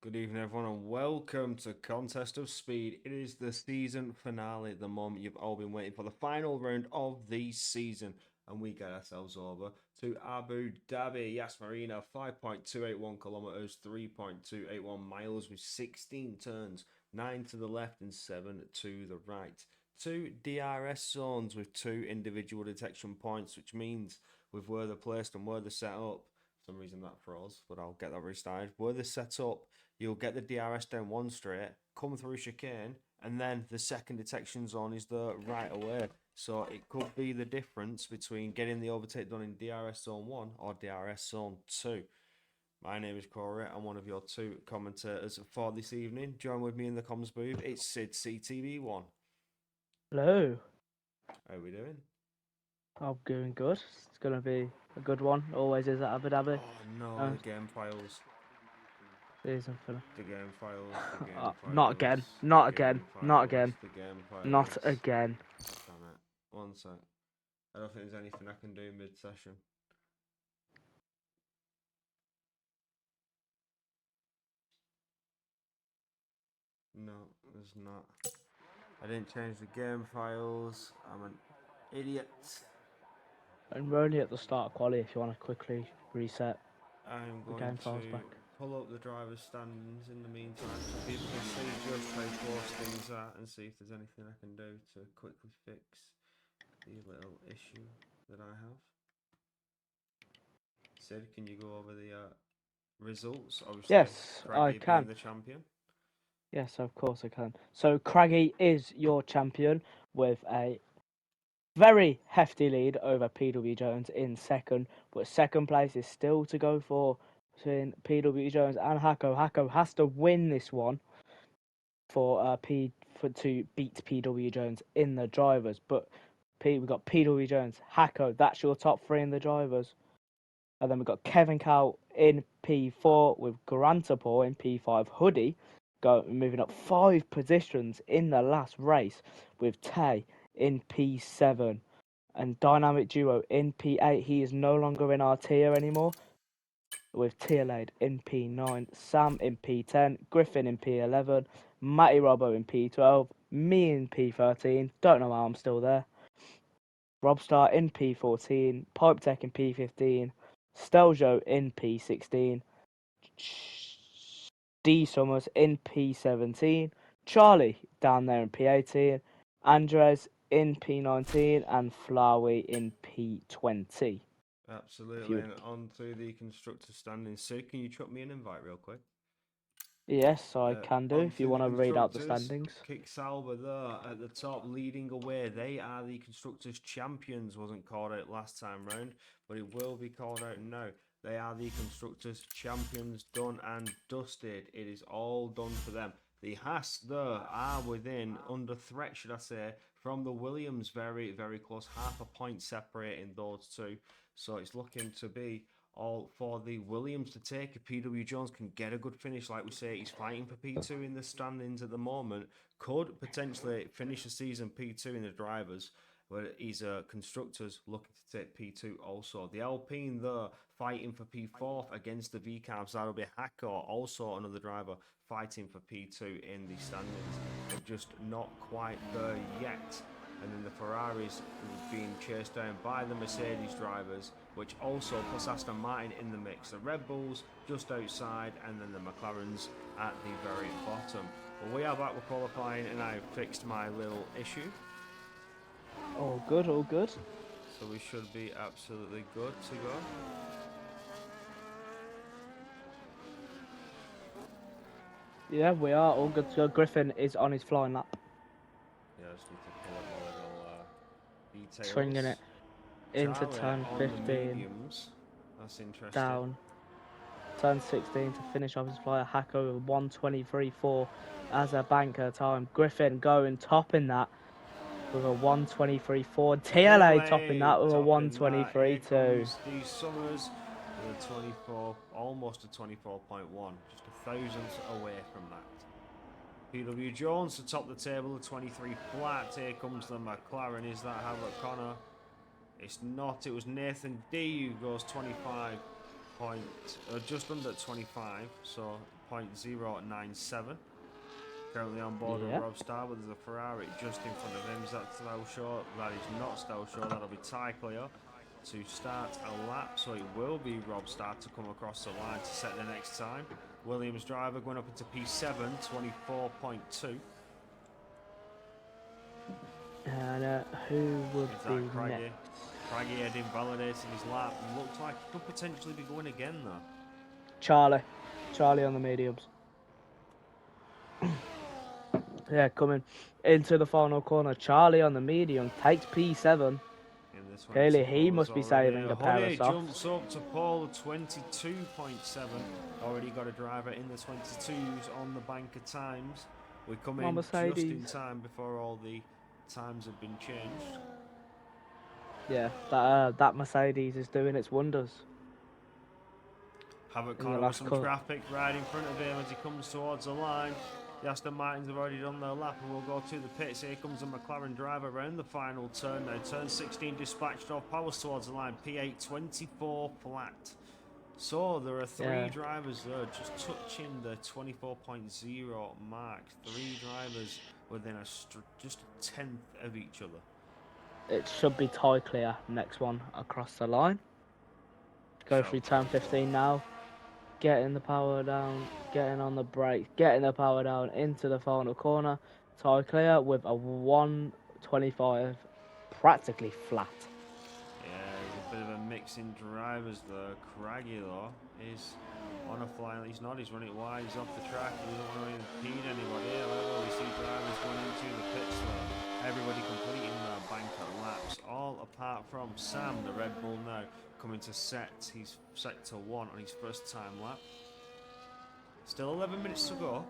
Good evening, everyone, and welcome to Contest of Speed. It is the season finale, the moment you've all been waiting for, the final round of the season, and we get ourselves over to Abu Dhabi. Yes, Marina, 5.281 kilometers, 3.281 miles with 16 turns, 9 to the left and 7 to the right. 2 DRS zones with 2 individual detection points, which means with where they're placed and where they're set up, for some reason that froze, but I'll get that restarted. Where they're set up, you'll get the DRS down one straight, come through chicane, and then the second detection zone is the right away. So it could be the difference between getting the overtake done in DRS zone 1 or DRS zone 2. My name is Corey. I'm one of your 2 commentators for this evening. Join with me in the comms booth. It's Sid CTV1. Hello. How are we doing? I'm doing good. It's going to be a good one. Always is at Abu Dhabi. Oh no, the game files. Season finale. The game files. The game files. Not again. The Not game again. files, Not again. The game files. Not again. Damn it. One sec. I don't think there's anything I can do mid-session. No, there's not. I didn't change the game files. I'm an idiot. And we're only at the start of quali if you want to quickly reset I'm the going game to files back. pull up the driver's standings in the meantime so people can see just how close things are and see if there's anything I can do to quickly fix the little issue that I have. Sid, can you go over the results? Obviously, Yes, Craggy I can. being the champion. Yes, of course I can. So Craggy is your champion with a very hefty lead over PW Jones in second, but second place is still to go for between PW Jones and Hako. Hako has to win this one to beat PW Jones in the drivers, but we've got PW Jones, Hako. That's your top 3 in the drivers, and then we've got Kevin Cow in P4 with Grantapor in P5. Hoodie moving up 5 positions in the last race with Tay in P7 and Dynamic Duo in P8. He is no longer in our tier anymore with Tierlade in P9, Sam in P10, Griffin in P11, Matty Robbo in P12, me in P13, don't know how I'm still there, Robstar in P14, Pipe Tech in P15, Steljo in P16, D Summers in P17, Charlie down there in P18, Andres in P19, and Flowey in P20. Absolutely, and on to the constructor standings. Sid, can you chuck me an invite real quick? Yes, I can do if you want to read out the constructors, standings. Kick Sauber there at the top, leading away. They are the constructors' champions. Wasn't called out last time round, but it will be called out now. They are the constructors' champions, done and dusted. It is all done for them. The Haas there are within, under threat, should I say, from the Williams. Very, very close. Half a point separating those two. So it's looking to be all for the Williams to take. If PW Jones can get a good finish, like we say, he's fighting for P2 in the standings at the moment, could potentially finish the season P2 in the drivers. but he's constructors looking to take P2 also. The Alpine there fighting for P4 against the VCABs. That'll be Hacker, also another driver fighting for P2 in the standings, but just not quite there yet. And then the Ferraris being chased down by the Mercedes drivers, which also puts Aston Martin in the mix. The Red Bulls just outside, and then the McLarens at the very bottom. But we are back with qualifying, and I've fixed my little issue. All good, all good. So we should be absolutely good to go. Yeah, we are all good to go. Griffin is on his flying lap. Yeah, I just need to pull up my little details. Swinging it into Charlie turn on the 15. mediums. That's interesting. Down. Turn 16 to finish off his flyer. Hacko with 1:23.4 as a banker time. Griffin going topping that with a 1:23.4. TLA topping that with a 1:23.2. Steve Summers with a 24, almost a 24.1, just a thousandth away from that. PW Jones to top the table, a 23 flat. Here comes the McLaren. Is that Havoc Connor? It's not. It was Nathan D who goes 25 point, just under 25, so 0.097. Currently on board with Rob Starr, but there's a Ferrari just in front of him. Is that Stelshore? That is not Stelshore. That'll be Ty Clear to start a lap. So it will be Rob Starr to come across the line to set the next time. Williams driver going up into P7, 24.2. And who would be Craggy? next? Craggy had invalidated his lap. Looked like he could potentially be going again though. Charlie on the mediums. Yeah, coming into the final corner. Charlie on the medium takes P7. Clearly, he must be saving a pair of softs. Jumps up to Paul, 22.7. Already got a driver in the 22s on the banker times. We come in just in time before all the times have been changed. Yeah, that Mercedes is doing its wonders. Havoc Connor with some traffic right in front of him as he comes towards the line. The Aston Martins have already done their lap and will go to the pits. Here comes the McLaren driver around the final turn now. Turn 16 dispatched off, powers towards the line. P8 24 flat. So there are three drivers there just touching the 24.0 mark. Three drivers within just a tenth of each other. It should be Ty Clear next one across the line. Go through turn 15 now. Getting the power down, getting on the brakes, getting the power down into the final corner. Ty Clear with a 1:25, practically flat. Yeah, there's a bit of a mix in drivers there. Craggy though is on a flying. He's not. He's running wide. He's off the track. He doesn't want to impede anybody. However, we see drivers going into the pits there. Everybody completing their banker laps, all apart from Sam, the Red Bull now. Coming to set, he's set to 1 on his first time lap. Still 11 minutes to go.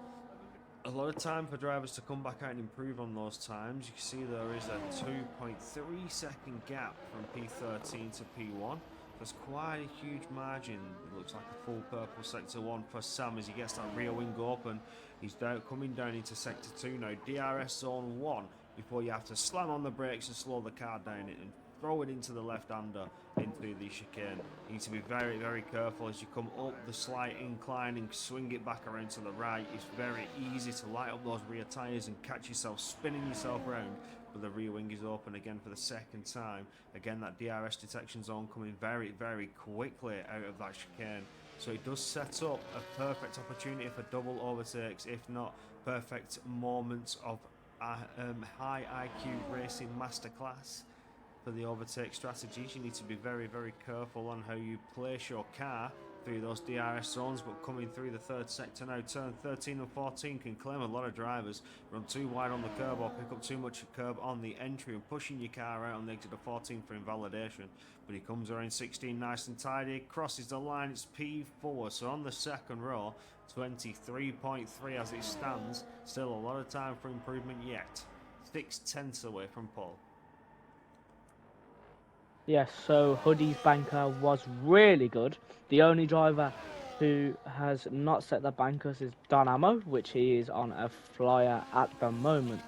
A lot of time for drivers to come back out and improve on those times. You can see there is a 2.3 second gap from P13 to P1. There's quite a huge margin. It looks like a full purple sector 1 for Sam as he gets that rear wing open. He's coming down into sector 2 now. DRS zone 1 before you have to slam on the brakes and slow the car down and throw it into the left-hander into the chicane. You need to be very, very careful as you come up the slight incline and swing it back around to the right. It's very easy to light up those rear tyres and catch yourself spinning yourself around, but the rear wing is open again for the second time. Again, that DRS detection zone coming very, very quickly out of that chicane. So it does set up a perfect opportunity for double overtakes, if not perfect moments of high IQ racing masterclass. For the overtake strategies, you need to be very, very careful on how you place your car through those DRS zones, but coming through the third sector now, turn 13 and 14 can claim a lot of drivers, run too wide on the curb or pick up too much curb on the entry and pushing your car out on the exit of 14 for invalidation. But he comes around 16 nice and tidy, crosses the line, it's P4, so on the second row, 23.3 as it stands, still a lot of time for improvement yet. 6/10 away from pole. Yes, so Hoodie's banker was really good. The only driver who has not set the bankers is Don Ammo, which he is on a flyer at the moment.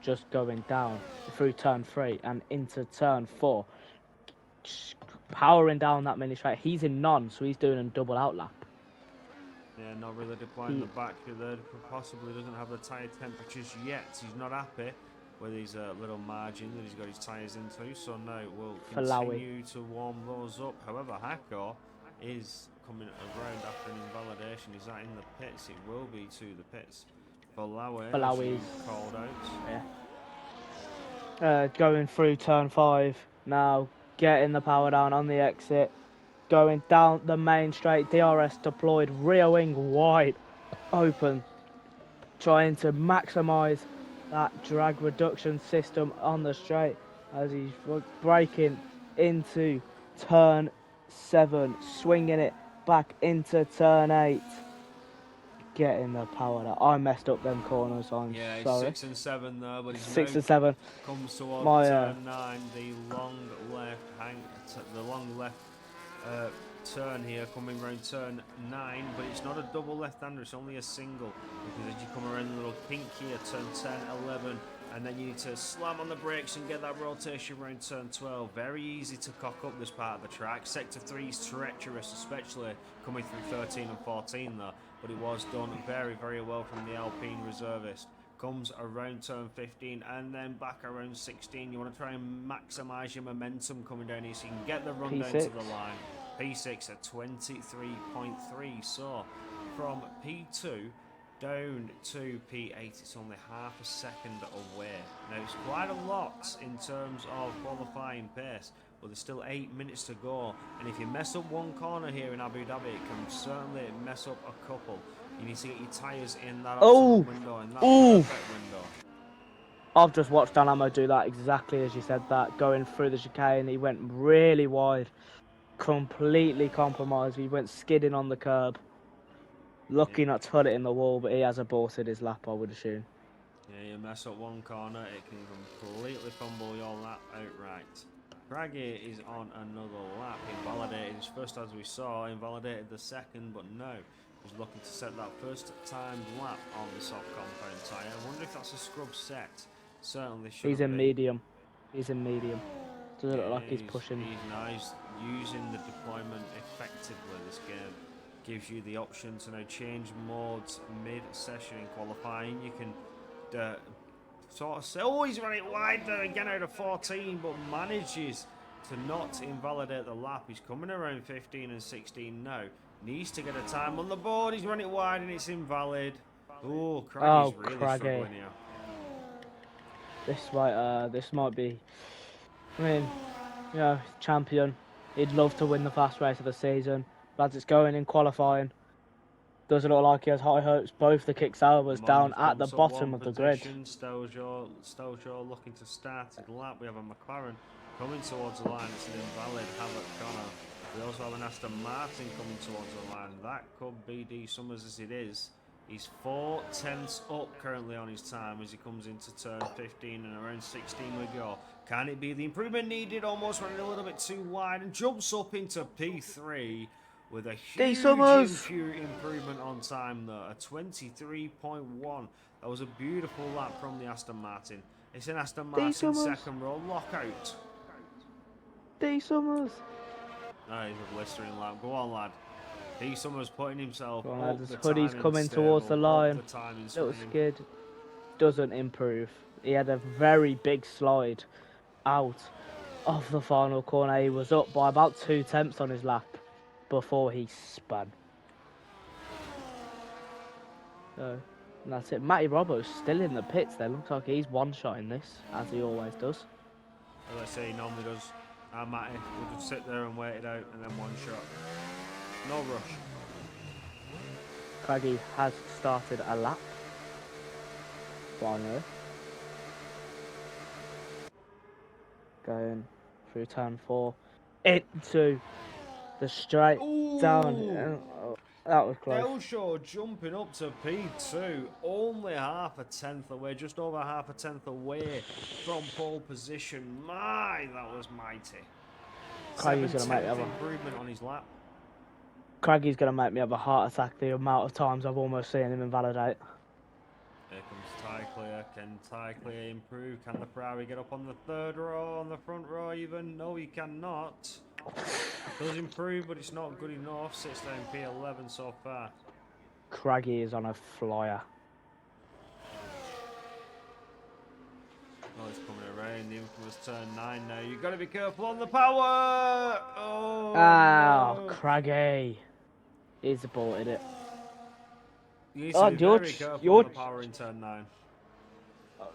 just going down through turn 3 and into turn 4, just powering down that mini straight. He's in none, so he's doing a double out lap. Yeah, not really deploying the back there. Possibly doesn't have the tyre temperatures yet. He's not happy with his little margin that he's got his tyres into. So no, we'll continue to warm those up. However, Hako is coming around after an invalidation. Is that in the pits? It will be to the pits. Falawi is called out. Yeah. Going through turn 5 now, getting the power down on the exit. Going down the main straight, DRS deployed, rear wing wide open, trying to maximise that drag reduction system on the straight as he's braking into turn 7, swinging it back into turn 8, getting the power down. I messed up them corners, I'm sorry. 6 and 7 there, but he's 6 and 7 comes towards turn 9, the long left turn here, coming round turn 9, but it's not a double left-hander, it's only a single, because as you come around the little kink here, turn 10, 11, and then you need to slam on the brakes and get that rotation around turn 12. Very easy to cock up this part of the track. Sector 3 is treacherous, especially coming through 13 and 14 there, but it was done very, very well from the Alpine reservist. Comes around turn 15 and then back around 16. You want to try and maximise your momentum coming down here so you can get the run down to the line. P6 at 23.3. So from P2 down to P8, it's only half a second away. Now it's quite a lot in terms of qualifying pace, but there's still 8 minutes to go. And if you mess up one corner here in Abu Dhabi, it can certainly mess up a couple. You need to get your tyres in that window, in that perfect window. I've just watched Dan Amo do that exactly as you said that, going through the chicane. He went really wide, completely compromised. He went skidding on the curb. Lucky not to put it in the wall, but he has aborted his lap, I would assume. Yeah, you mess up one corner, it can completely fumble your lap outright. Craggy is on another lap, invalidated his first as we saw, invalidated the second, but no. Was looking to set that first time lap on the soft compound tyre. I wonder if that's a scrub set. Certainly should. He's in medium. He's in medium. Doesn't look like he's pushing. He's nice, using the deployment effectively. This game gives you the option to now change modes mid-session in qualifying. You can sort of say, oh, he's running wide there again out of 14, but manages to not invalidate the lap. He's coming around 15 and 16 now. Needs to get a time on the board. He's running wide and it's invalid. Oh, Craggy's really struggling here. This might be. I mean, you know, champion. He'd love to win the fast race of the season. But as it's going in qualifying, doesn't look like he has high hopes. Both the kick salvers down at the bottom of the grid. Steljaw looking to start his lap. We have a McLaren coming towards the line. It's an invalid Havoc Connor. We also have an Aston Martin coming towards the line. That could be D Summers as it is. He's 4 tenths up currently on his time as he comes into turn 15 and around 16 we go. Can it be the improvement needed? Almost running a little bit too wide and jumps up into P3 with a huge improvement on time there. A 23.1. That was a beautiful lap from the Aston Martin. It's an Aston Martin second row lockout. D Summers. That is a blistering lap. Go on, lad. D Summers putting himself up the Hoodie's coming towards the line. Little skid. Doesn't improve. He had a very big slide out of the final corner. He was up by about 2 tenths on his lap before he spun. So, and that's it. Matty Robbo's still in the pits there. Looks like he's one-shotting this, as he always does. As I say, he normally does. Matty will just sit there and wait it out and then one shot. No rush. Craggy has started a lap. Finally. Going through turn 4 into the straight down. That was close. Elshaw jumping up to P2, only half a tenth away, just over half a tenth away from pole position. My, that was mighty. Craggy's going to make me have improvement on his lap. Craggy's going to make me have a heart attack the amount of times I've almost seen him invalidate. Here comes Tie Clear. Can Tie Clear improve? Can the Ferrari get up on the third row, on the front row even? No, he cannot. Does improve, but it's not good enough. Sits down P11 so far. Craggy is on a flyer. Oh, it's coming around. The infamous turn 9 now. You've got to be careful on the power. Oh, no. Craggy. He's aborted it. You need to be very careful on the power in turn 9.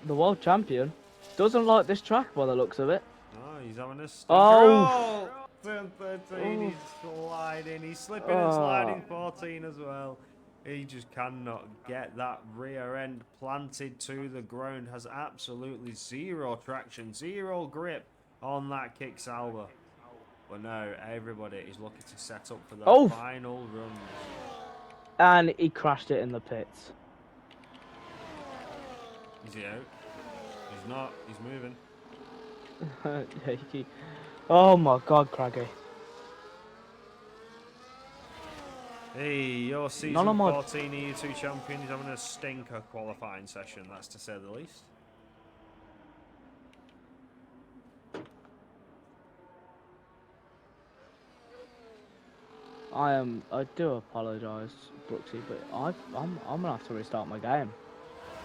The world champion doesn't like this track by the looks of it. Oh, he's having a stinker. Oh! Turn 13, he's sliding. He's slipping and sliding 14 as well. He just cannot get that rear end planted to the ground. Has absolutely zero traction, zero grip on that kick salver. But now everybody is looking to set up for the final runs. And he crashed it in the pits. Is he out? He's not. He's moving. Oh my God, Craggy. Hey, your season 14 EU2 champion is having a stinker qualifying session, that's to say the least. I do apologise, Brooksy, but I'm gonna have to restart my game.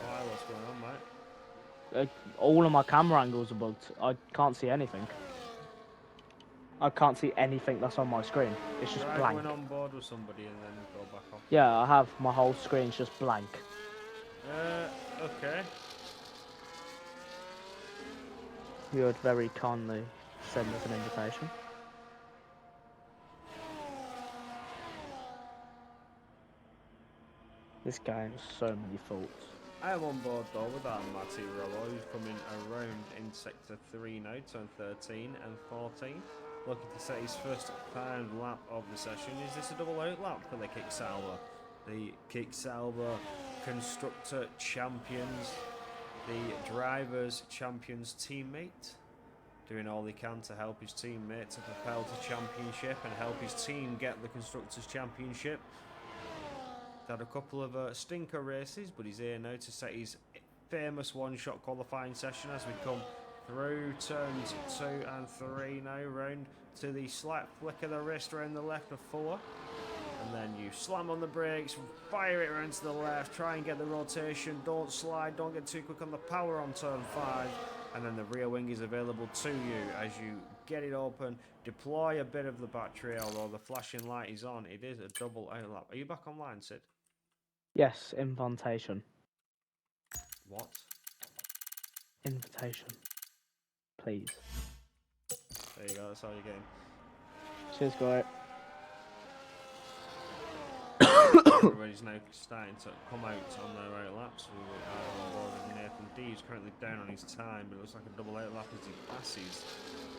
Why? What's going on, mate? All of my camera angles are bugged. I can't see anything. I can't see anything that's on my screen. It's just blank. Going on board with somebody and then go back off. Yeah, I have. My whole screen's just blank. Okay. You would very kindly send us an invitation. This game has so many faults. I am on board though with that Matty Rollo, who's coming around in sector 3 now, turn 13 and 14. Looking to set his first time lap of the session. Is this a double out lap for the Kick Salver? The Kick Salver Constructor Champions, the Drivers Champions teammate, doing all he can to help his teammate to propel to championship and help his team get the Constructors Championship. Had a couple of stinker races, but he's here now to set his famous one-shot qualifying session as we come through turns 2 and 3 now, round to the slight flick of the wrist around the left of 4, and then you slam on the brakes, fire it around to the left, try and get the rotation, don't slide, don't get too quick on the power on turn 5, and then the rear wing is available to you as you get it open, deploy a bit of the battery, although the flashing light is on. It is a double out lap. Are you back online, Sid? Yes, invitation. What? Invitation. Please. There you go, that's all you're getting. Cheers, guy. Everybody's now starting to come out on their right laps. We are on board with Nathan D. He's currently down on his time, but it looks like a double out lap as he passes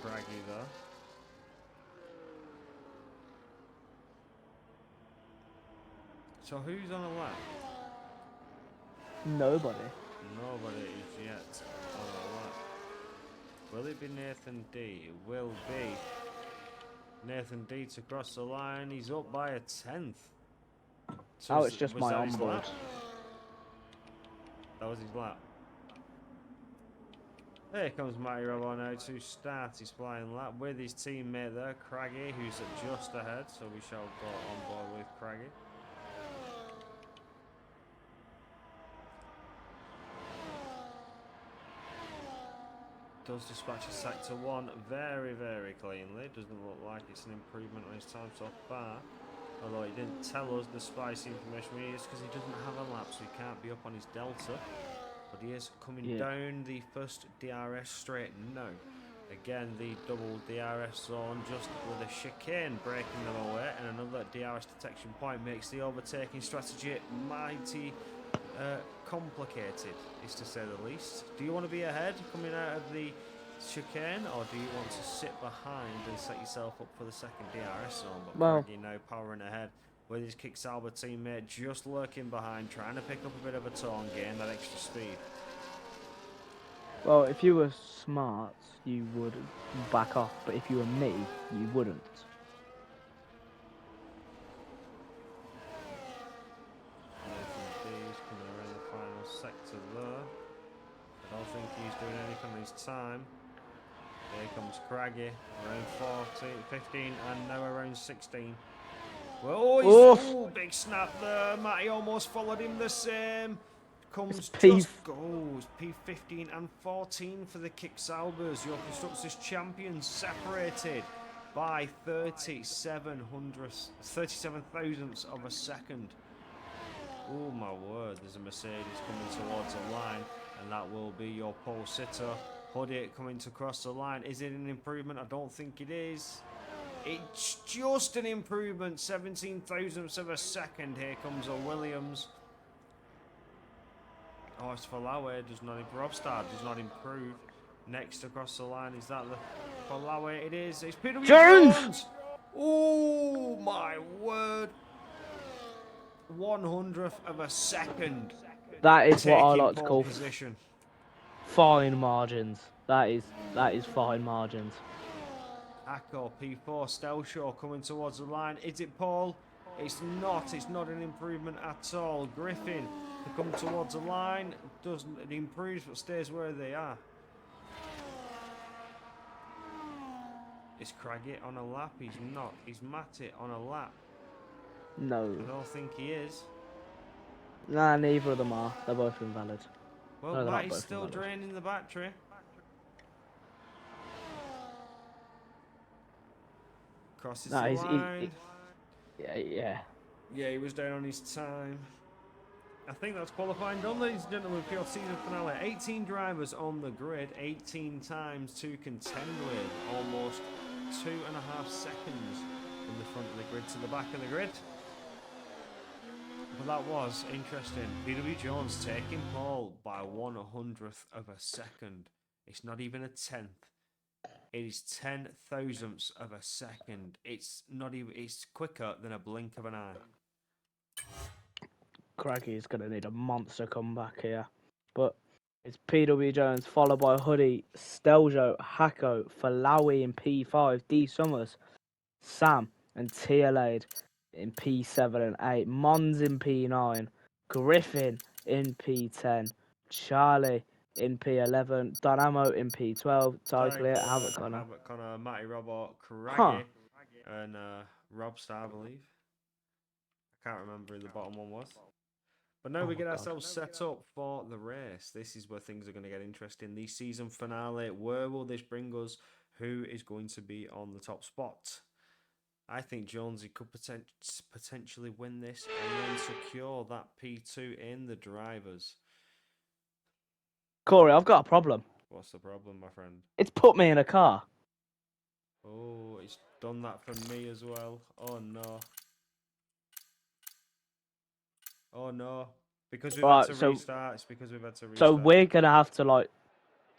Braggy there. So who's on a lap? Nobody. Nobody is yet on a lap. Will it be Nathan D? It will be Nathan D to cross the line. He's up by a 10th. So oh, it's just my onboard. That was his lap. Here comes Matty Robo now to start his flying lap with his teammate there, Craggy, who's just ahead. So we shall go on board with Craggy. Does dispatch a sector 1 very, very cleanly. Doesn't look like it's an improvement on his time so far. Although he didn't tell us the spicy information we is because he doesn't have a lap, so he can't be up on his delta. But he is coming down the first DRS straight now. Again, the double DRS zone just with a chicane breaking them away, and another DRS detection point makes the overtaking strategy mighty complicated, is to say the least. Do you want to be ahead coming out of the chicane, or do you want to sit behind and set yourself up for the second DRS zone? But Craggy now powering ahead with his Kick Salver teammate just lurking behind, trying to pick up a bit of a tone, gain that extra speed. Well, if you were smart, you would back off, but if you were me, you wouldn't. Nathan D is coming around the final sector. his time. Here comes Craggy, around 14, 15, and now around 16. Well, big snap there. Matty almost followed him the same. Comes just goes P15 and 14 for the Kick Salbers. Your Constructors champions separated by 37 thousandths of a second. Oh my word, there's a Mercedes coming towards the line, and that will be your pole sitter. Hoodie coming to cross the line. Is it an improvement? I don't think it is. It's just an improvement, 17 thousandths of a second. Here comes a Williams. Oh, it's Falawe, does not improve. Robstar does not improve. Next across the line, is that the Falawe? It is. It's PW Jones! Oh my word. 100th of a second. That is what I like to call position. Fine margins. That is fine margins. Akko, P4, Stelshaw coming towards the line. Is it Paul? It's not. It's not an improvement at all. Griffin to come towards the line. Doesn't improve, but stays where they are. Is Craggy on a lap? He's not. Is Matty on a lap? No. I don't think he is. Nah, neither of them are. They're both invalid. Well, no, Matty's still draining the battery. Crosses the line. Yeah, he was down on his time. I think that's qualifying done, ladies and gentlemen, for your season finale. 18 drivers on the grid, 18 times to contend with. Almost 2.5 seconds from the front of the grid to the back of the grid. But that was interesting. PW Jones taking pole by 1/100th of a second. It's not even a tenth. It is 10 thousandths of a second. It's not even. It's quicker than a blink of an eye. Craggy is going to need a monster comeback here. But it's PW Jones, followed by Hoodie, Steljo, Hacko, Falawi in P5, D Summers, Sam, and Tialade in P7 and 8, Mons in P9, Griffin in P10, Charlie in P11, Dynamo in P12, Tyclear, Havoc Connor, Matty Robot, Craggy, and Robstar, I believe. I can't remember who the bottom one was. But now we get ourselves set up for the race. This is where things are going to get interesting. The season finale. Where will this bring us? Who is going to be on the top spot? I think Jonesy could potentially win this and then secure that P2 in the drivers. Corey, I've got a problem. What's the problem, my friend? It's put me in a car. Oh, it's done that for me as well. Oh, no. Oh no, because we've had to restart. It's because we've had to restart. So we're going to have to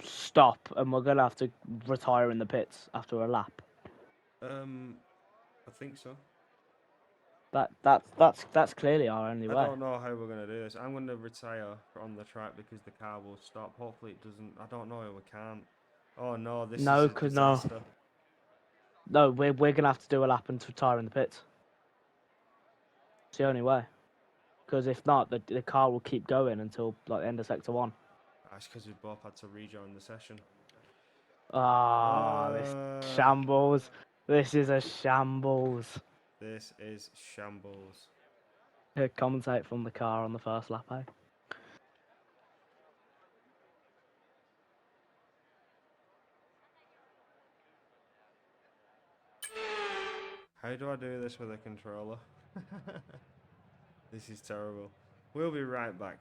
stop and we're going to have to retire in the pits after a lap. I think so. That's clearly our only way. I don't know how we're going to do this. I'm going to retire on the track because the car will stop. Hopefully it doesn't. I don't know how we can't. Oh no, this is a disaster. No, we're going to have to do a lap and retire in the pits. It's the only way. Because if not, the car will keep going until the end of Sector 1. That's because we both had to rejoin the session. This shambles. This is a shambles. This is shambles. Commentate from the car on the first lap, eh? How do I do this with a controller? This is terrible. We'll be right back.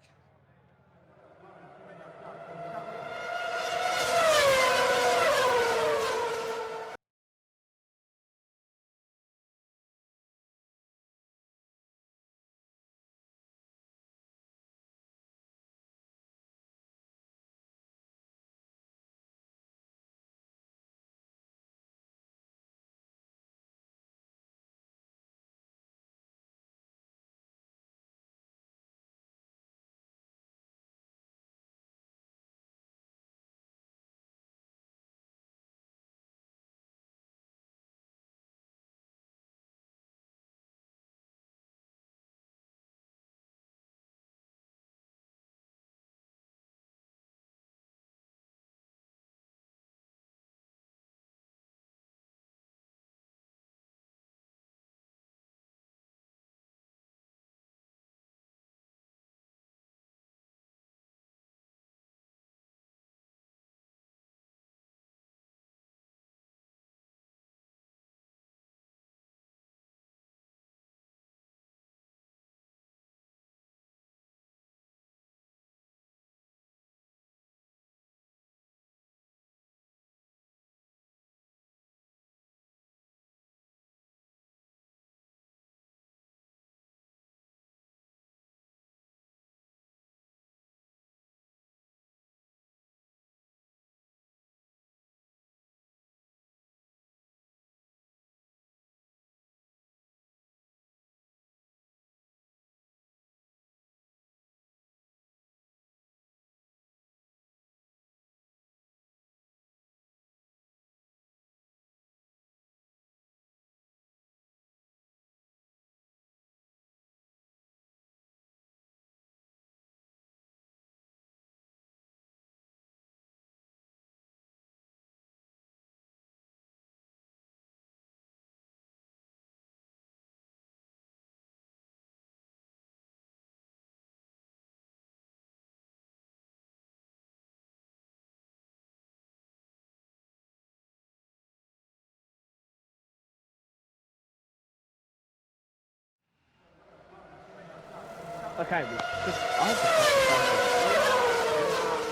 Okay, just I have to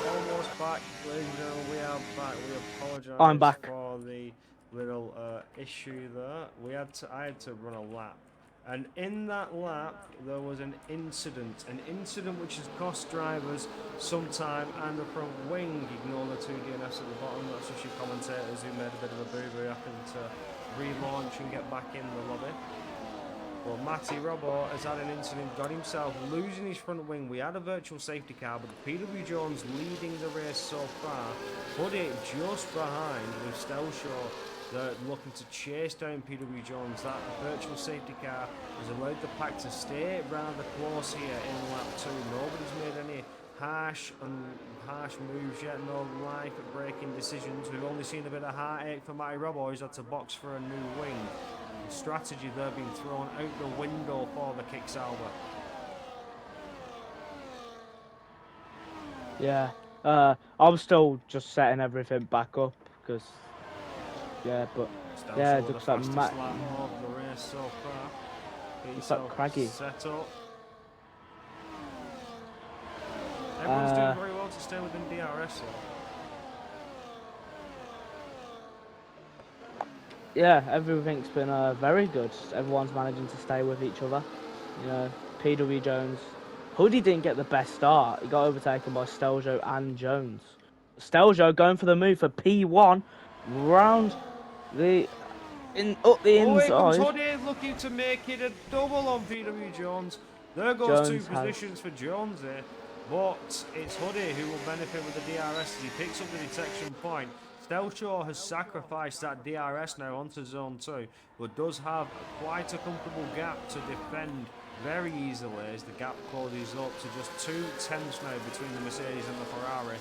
Almost back, ladies and gentlemen. We are back. We apologise I'm back. for the little issue there. I had to run a lap, and in that lap there was an incident which has cost drivers some time and the front wing. Ignore the two DNFs at the bottom. That's just your commentators who made a bit of a boo-boo having to relaunch and get back in the lobby. Well, Matty Robbo has had an incident, got himself losing his front wing. We had a virtual safety car, but PW Jones leading the race so far. Hoodie just behind with Stelshaw. They're looking to chase down PW Jones. That virtual safety car has allowed the pack to stay rather close here in lap 2. Nobody's made any harsh moves yet, no life-breaking decisions. We've only seen a bit of heartache for Matty Robbo, who's had to box for a new wing. Strategy there being thrown out the window for the kick Sauber. Yeah, I'm still just setting everything back up because, yeah, but yeah, it looks like Matt of the race so far. It's like craggy. Set up. Everyone's doing very well to stay within DRS. Yeah, everything's been very good. Everyone's managing to stay with each other. You know, PW Jones. Hoodie didn't get the best start. He got overtaken by Steljo and Jones. Steljo going for the move for P1 round up the inside. Here comes Hoodie looking to make it a double on PW Jones. There goes Jones 2 positions for Jones there. But it's Hoodie who will benefit with the DRS as he picks up the detection point. Stelshaw has sacrificed that DRS now onto zone 2, but does have quite a comfortable gap to defend very easily as the gap closes up to just 2/10 now between the Mercedes and the Ferrari.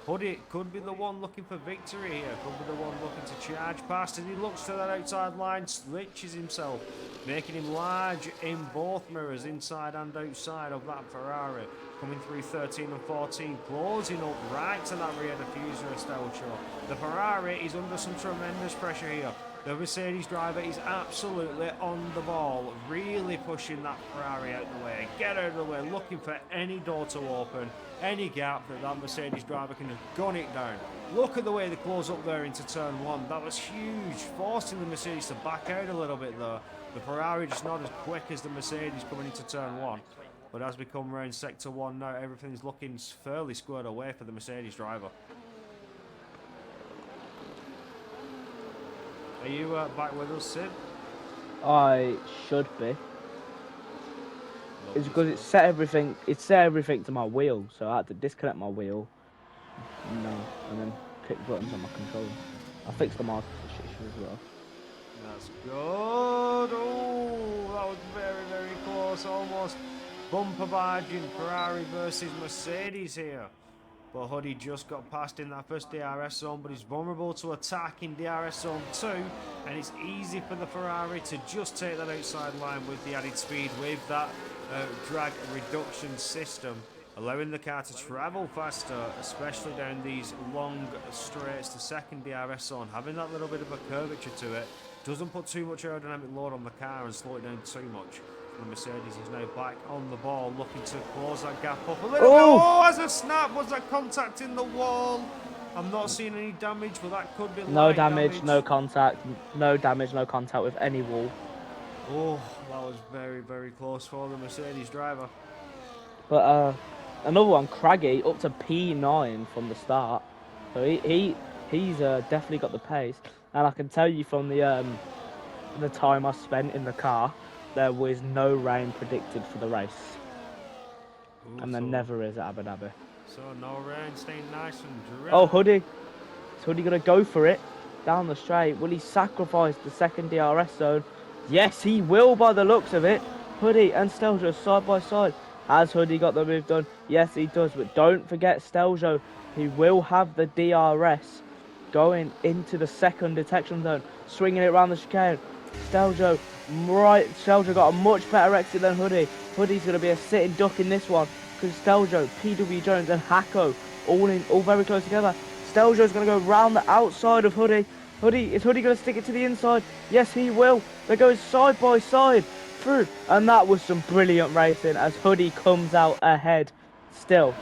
Hoodie could be the one looking for victory here, could be the one looking to charge past, and he looks to that outside line, switches himself, making him large in both mirrors, inside and outside of that Ferrari. Coming through 13 and 14, closing up right to that rear diffuser of Stelcho. The Ferrari is under some tremendous pressure here. The Mercedes driver is absolutely on the ball, really pushing that Ferrari out of the way. Get out of the way, looking for any door to open, any gap that Mercedes driver can just gun it down. Look at the way they close up there into turn 1. That was huge, forcing the Mercedes to back out a little bit there. The Ferrari just not as quick as the Mercedes coming into turn 1. But as we come around sector 1 now, everything's looking fairly squared away for the Mercedes driver. Are you back with us, Sid? I should be. It's because it set everything to my wheel, so I had to disconnect my wheel. And then pick buttons on my controller. I fixed the marker issue as well. That's good. Oh, that was very, very close. Almost bumper barging Ferrari versus Mercedes here. But Hoodie just got past in that first DRS zone, but he's vulnerable to attack in DRS zone 2, and it's easy for the Ferrari to just take that outside line with the added speed with that drag reduction system, allowing the car to travel faster, especially down these long straights to second DRS zone. Having that little bit of a curvature to it doesn't put too much aerodynamic load on the car and slow it down too much. The Mercedes is now back on the ball, looking to close that gap up a little bit. Oh, as a snap, was that contact in the wall? I'm not seeing any damage, but that could be no damage, no contact, no damage, no contact with any wall. Oh, that was very, very close for the Mercedes driver. But another one, Craggy, up to P9 from the start. So he's definitely got the pace, and I can tell you from the time I spent in the car, there was no rain predicted for the race. Ooh, and there never is at Abu Dhabi. So no rain, staying nice and dry. Oh, Hoodie. Is Hoodie going to go for it down the straight? Will he sacrifice the second DRS zone? Yes, he will by the looks of it. Hoodie and Steljo side by side. Has Hoodie got the move done? Yes, he does. But don't forget Steljo. He will have the DRS going into the second detection zone. Swinging it around the chicane. Steljo got a much better exit than Hoodie. Hoodie's going to be a sitting duck in this one because Steljo, PW Jones and Hacko all very close together. Steljo's going to go round the outside of Hoodie. Is Hoodie going to stick it to the inside? Yes, he will. They're going side by side. through. And that was some brilliant racing as Hoodie comes out ahead still.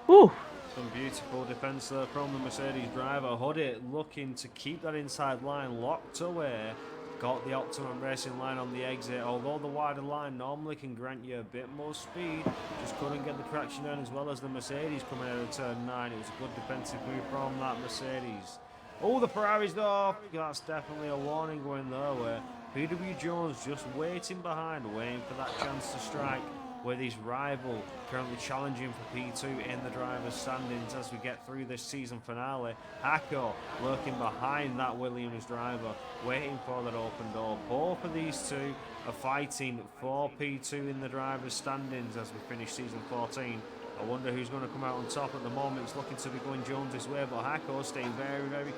Woo! Some beautiful defence there from the Mercedes driver. Hoodie looking to keep that inside line locked away. Got the optimum racing line on the exit, although the wider line normally can grant you a bit more speed. Just couldn't get the traction down as well as the Mercedes coming out of turn 9. It was a good defensive move from that Mercedes. Oh, the Ferrari's off. That's definitely a warning going their way. PW Jones just waiting behind, waiting for that chance to strike, with his rival currently challenging for P2 in the driver's standings as we get through this season finale. Hako lurking behind that Williams driver, waiting for that open door. Both of these two are fighting for P2 in the driver's standings as we finish season 14. I wonder who's going to come out on top at the moment. It's looking to be going Jones' way, but Hako staying very, very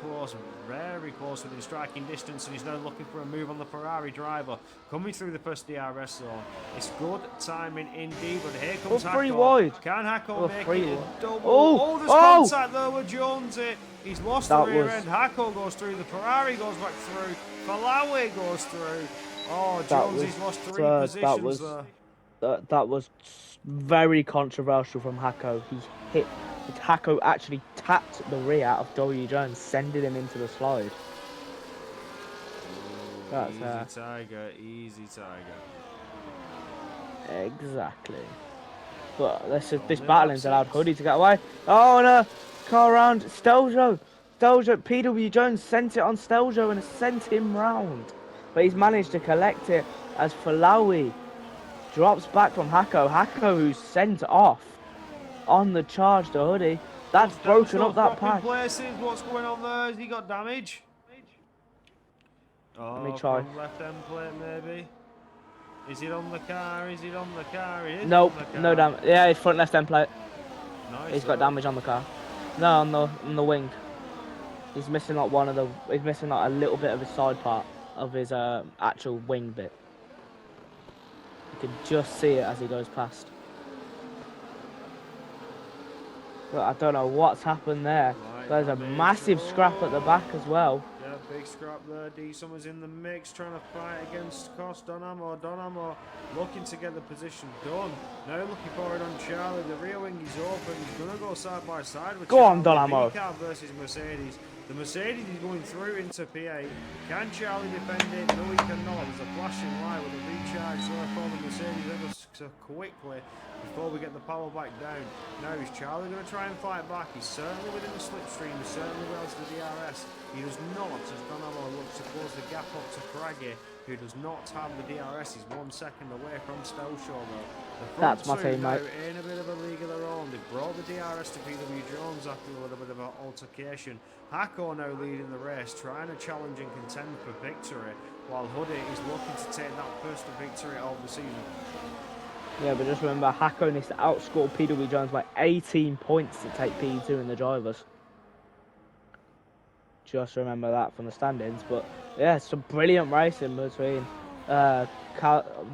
close within striking distance, and he's now looking for a move on the Ferrari driver coming through the first DRS zone. It's good timing indeed, but here comes Hako. Three wide. Can Hako make it a double? Oh, there's contact there with Jones. He's lost the rear end. Hako goes through, the Ferrari goes back through, Falawi goes through. Oh, Jones, he's lost 3 positions there. That was very controversial from Hako. Hako actually tapped the rear of W Jones, sending him into the slide. That's easy tiger. Exactly. But this battling's allowed Hoodie to get away. Oh no! Car round. Steljo, PW Jones sent it on Steljo and sent him round. But he's managed to collect it as Falawi drops back from Hako. Hako, who's sent off on the charge to Hoodie. That's broken up that pack. Places. What's going on there? Has he got damage? Oh, let me try. From left end plate maybe. Is it on the car? Is it on the car? It is nope, on the car. No damage. Yeah, it's front left end plate. Nice. He's got damage on the car. No, on the wing. He's missing like he's missing like a little bit of his side part of his actual wing bit. You can just see it as he goes past. But I don't know what's happened there. There's a massive scrap at the back as well. Yeah, big scrap there. D Summers in the mix, trying to fight against Cost. Donamo looking to get the position done. Now looking forward on Charlie. The rear wing is open. He's going to go side by side with Go on, Donamo. Car versus Mercedes. The Mercedes is going through into P8. Can Charlie defend it? No, he cannot. There's a flashing light with a recharge there for the Mercedes ever so quickly before we get the power back down. Now is Charlie going to try and fight back? He's certainly within the slipstream. He's certainly well to the DRS. He does not, as Donamo looks to close the gap up to Craggy, who does not have the DRS. He's 1 second away from Stelshaw though. That's my teammate. In a bit of a league of their own. They brought the DRS to PW Jones after a little bit of an altercation. Hako now leading the race, trying to challenge and contend for victory, while Hoodie is looking to take that first victory of the season. Yeah, but just remember, Hako needs to outscore PW Jones by 18 points to take P2 in the drivers. Just remember that from the standings. But yeah, some brilliant racing between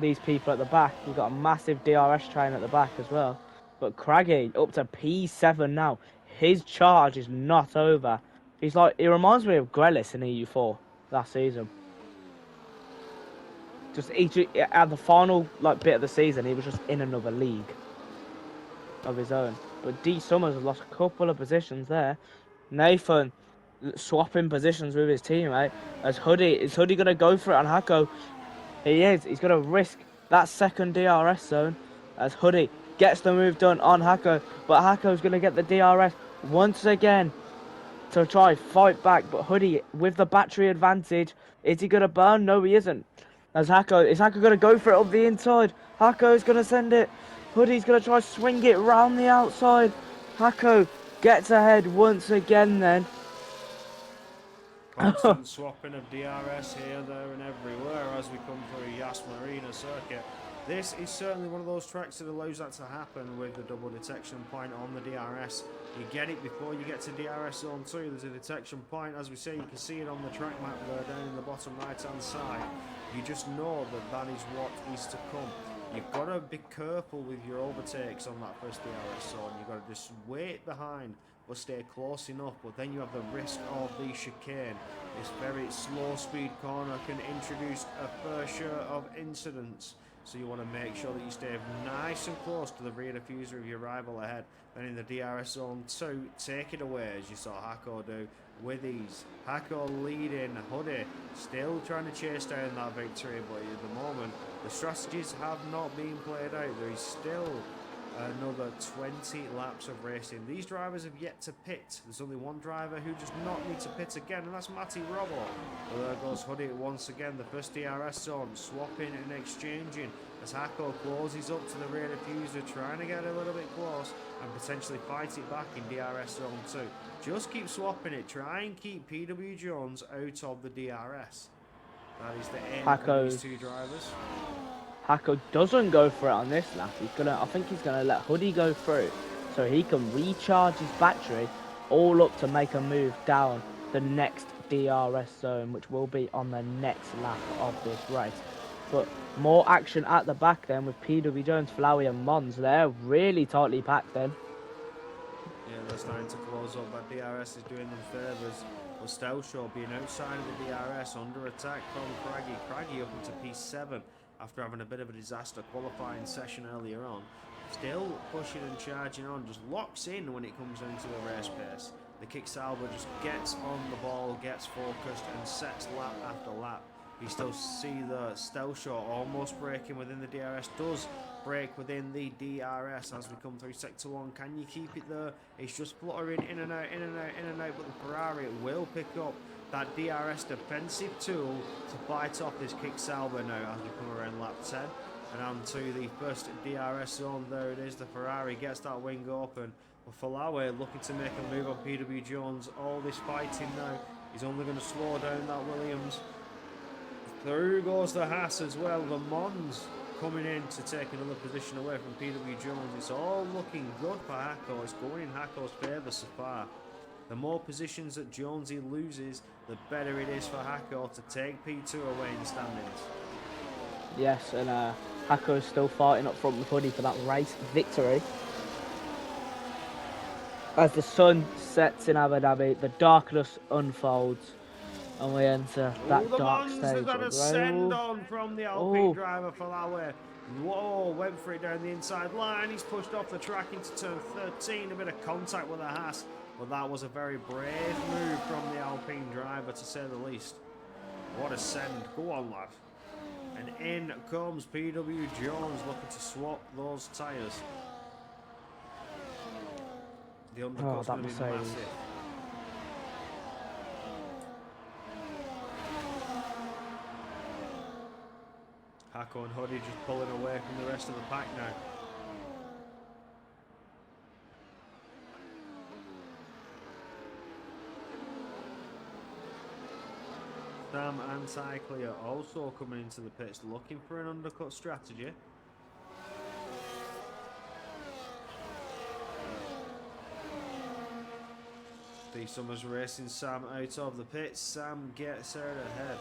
these people at the back. We've got a massive DRS train at the back as well. But Craggy up to P7 now. His charge is not over. He reminds me of Grelis in EU4 last season. Just at the final bit of the season, he was just in another league of his own. But D Summers has lost a couple of positions there. Nathan swapping positions with his teammate. Is Hoodie going to go for it on Hako? He is. He's going to risk that second DRS zone as Hoodie gets the move done on Hako. But Hako's going to get the DRS once again to try fight back. But Hoodie with the battery advantage. Is he going to burn? No, he isn't. Is Hako going to go for it up the inside? Hako's going to send it. Hoodie's going to try swing it round the outside. Hako gets ahead once again then. Constant swapping of DRS here, there and everywhere as we come through Yas Marina circuit. This is certainly one of those tracks that allows that to happen with the double detection point on the DRS. You get it before you get to DRS zone 2. There's a detection point, as we say, you can see it on the track map there down in the bottom right hand side. You just know that that is what is to come. You've got to be careful with your overtakes on that first DRS zone. You've got to just wait behind but stay close enough. But then you have the risk of the chicane. This very slow speed corner can introduce a fair share of incidents. So you want to make sure that you stay nice and close to the rear diffuser of your rival ahead. Then in the DRS zone 2, take it away as you saw Hako do with ease. Hako leading, Hoodie still trying to chase down that victory, but at the moment the strategies have not been played out. There is still another 20 laps of racing. These drivers have yet to pit. There's only one driver who does not need to pit again, and that's Matty Robbo. Well, there goes Hoodie once again, the first DRS zone, swapping and exchanging as Hako closes up to the rear diffuser, trying to get a little bit close and potentially fight it back in DRS zone 2. Just keep swapping it, try and keep PW Jones out of the DRS. That is the aim of these two drivers. Hako doesn't go for it on this lap. I think he's gonna let Hoodie go through so he can recharge his battery all up to make a move down the next DRS zone, which will be on the next lap of this race. But more action at the back then with PW Jones, Flowey and Mons. They're really tightly packed then. Yeah, they're starting to close up, but DRS is doing them favours. But Stelshaw being outside of the DRS, under attack from Craggy. Craggy up into P7 after having a bit of a disaster qualifying session earlier on. Still pushing and charging on, just locks in when it comes into a race pace. The kick salvo just gets on the ball, gets focused and sets lap after lap. You still see the Stelshaw almost breaking within the DRS, does break within the DRS as we come through sector 1. Can you keep it there? It's just fluttering in and out, in and out, in and out, but the Ferrari will pick up that DRS defensive tool to fight off this kick salvo now as we come around lap 10 and on to the first DRS zone. There it is, the Ferrari gets that wing open, but Falawe looking to make a move on PW Jones. All this fighting now, he's only going to slow down that Williams. Through goes the Haas as well, the Mons coming in to take another position away from PW Jones. It's all looking good for Hako, it's going in Hako's favour so far. The more positions that Jonesy loses, the better it is for Hako to take P2 away in the standings. Yes, and Hako is still fighting up front with Hoodie for that race victory. As the sun sets in Abu Dhabi, the darkness unfolds, and we enter that dark stage. There's that ascend on from the Alpine driver Falawe. Whoa, went for it down the inside line. He's pushed off the track into turn 13. A bit of contact with the Haas. But that was a very brave move from the Alpine driver, to say the least. What a send. Go on, lad. And in comes PW Jones looking to swap those tyres. The undercut's going to be massive. Hako and Hoodie just pulling away from the rest of the pack now. Sam and Cyclia also coming into the pits looking for an undercut strategy. D Summers racing Sam out of the pits. Sam gets out ahead.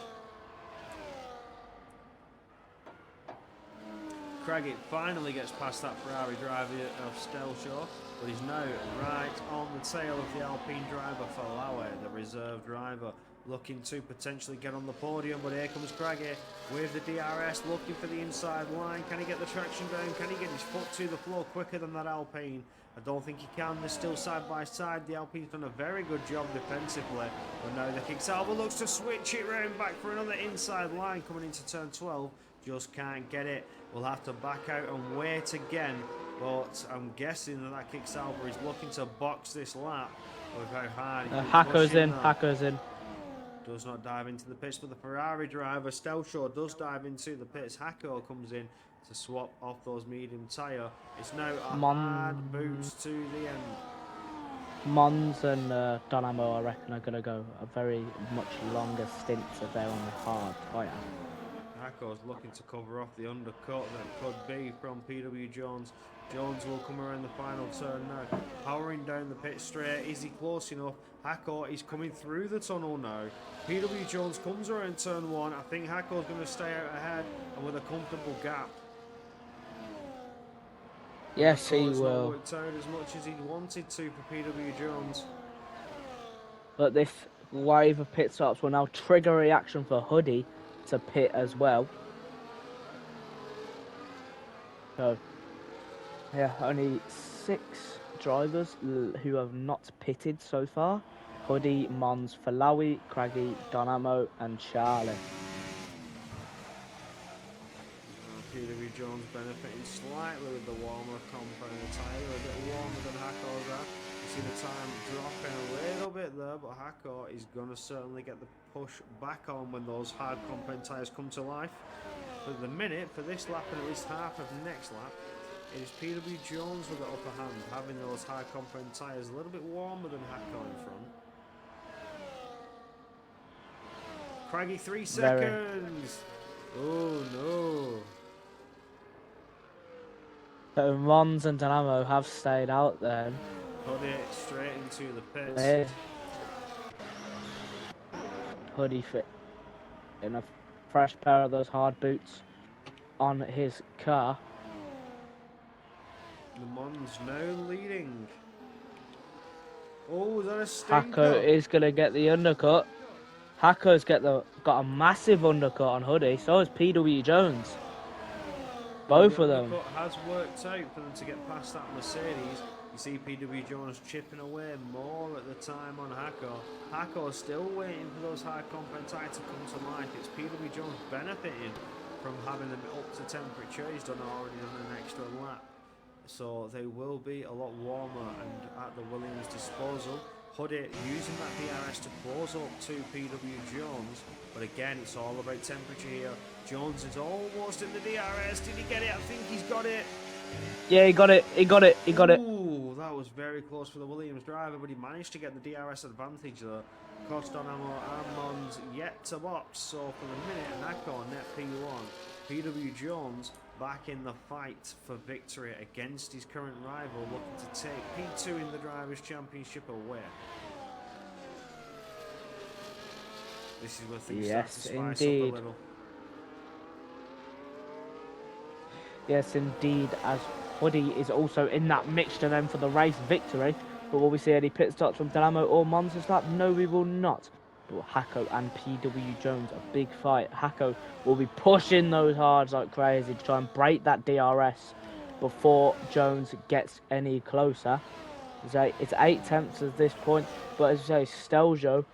Craggy finally gets past that Ferrari driver of Stelshaw, but he's now right on the tail of the Alpine driver Falawe, the reserve driver, looking to potentially get on the podium. But here comes Craggy with the DRS, looking for the inside line. Can he get the traction down? Can he get his foot to the floor quicker than that Alpine? I don't think he can. They're still side by side. The Alpine's done a very good job defensively, but now the kick salvo looks to switch it round back for another inside line coming into turn 12. Just can't get it. We'll have to back out and wait again, but I'm guessing that that kick salvo is looking to box this lap with how hard Hako's in, Hako's in. Does not dive into the pits, but the Ferrari driver Stelshaw does dive into the pits. Hako comes in to swap off those medium tyre. It's now a hard boost to the end. Mons and Dynamo, I reckon, are going to go a very much longer stint if they're on the hard tyre. Hako's looking to cover off the undercut that could be from PW Jones. Jones will come around the final turn now, powering down the pit straight. Is he close enough? Hako is coming through the tunnel now. PW Jones comes around turn 1. I think Hako's going to stay out ahead and with a comfortable gap. Yes, he It's not will. worked out as much as he wanted to for PW Jones. But this wave of pit stops will now trigger a reaction for Hoodie to pit as well. So, yeah, only 6 drivers who have not pitted so far. Hoodie, Mons, Falawi, Craggy, Dynamo and Charlie. PW Jones benefiting slightly with the warmer compound tyre, a bit warmer than Hacko's at. You see the time dropping a little bit there, but Hacko is going to certainly get the push back on when those hard compound tyres come to life. For the minute, for this lap and at least half of next lap, it is PW Jones with the upper hand, having those hard compound tyres a little bit warmer than Hacko in front. Craggy 3 seconds! Oh no! So Mons and Dynamo have stayed out then. Put it straight into the pits. There's Hoodie fit in a fresh pair of those hard boots on his car. The Mons now leading. Oh, is that a stinker? Hacko is going to get the undercut. Hacko's got a massive undercut on Hoodie. So is PW Jones. Both of them. The undercut has worked out for them to get past that Mercedes. You see PW Jones chipping away more at the time on Hacko. Hacko still waiting for those high compound tyres to come to life. It's PW Jones benefiting from having them up to temperature. He's already done an extra lap. So they will be a lot warmer and at the Williams disposal. Hoodie using that DRS to close up to PW Jones, but again it's all about temperature here. Jones is almost in the DRS. Did he get it? I think he's got it. Yeah, he got it. Ooh, that was very close for the Williams driver, but he managed to get the DRS advantage there. Cost on Dynamo and Mons yet to box. So for the minute, Nako net P1. PW Jones back in the fight for victory against his current rival, looking to take P2 in the Drivers' Championship away. This is where things start to spice up a little. Yes, indeed, as Hoodie is also in that mixture then for the race victory. But will we see any pit stops from Dynamo or Mons this lap? No, we will not. But Hacko and PW Jones, a big fight. Hacko will be pushing those hards like crazy to try and break that DRS before Jones gets any closer. It's 8 tenths at this point, but as I say, Steljo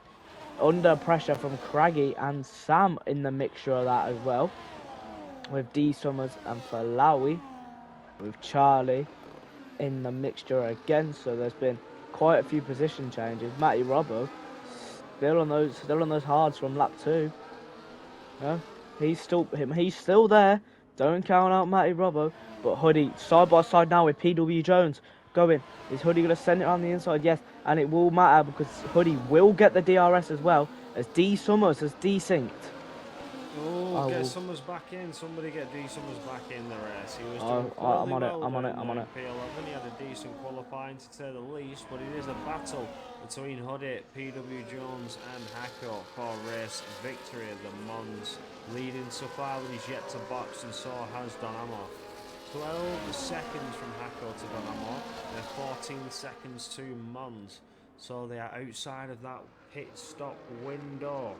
under pressure from Craggy and Sam in the mixture of that as well. With D Summers and Falawi, with Charlie in the mixture again. So there's been quite a few position changes. Matty Robbo still on those hards from lap 2. Yeah, he's still there. Don't count out Matty Robbo. But Hoodie side by side now with PW Jones going. Is Hoodie gonna send it on the inside? Yes, and it will matter because Hoodie will get the DRS as well as D Summers has desynced. Oh, get Summers back in. Somebody get D Summers back in the race. He was doing I'm on well it. P11. He had a decent qualifying to say the least, but it is a battle between Hoodie, PW Jones and Hacko for race victory. The Mons leading so far, but he's yet to box, and so has Dynamo. 12 seconds from Hacko to Dynamo. They're 14 seconds to Mons. So they are outside of that pit stop window.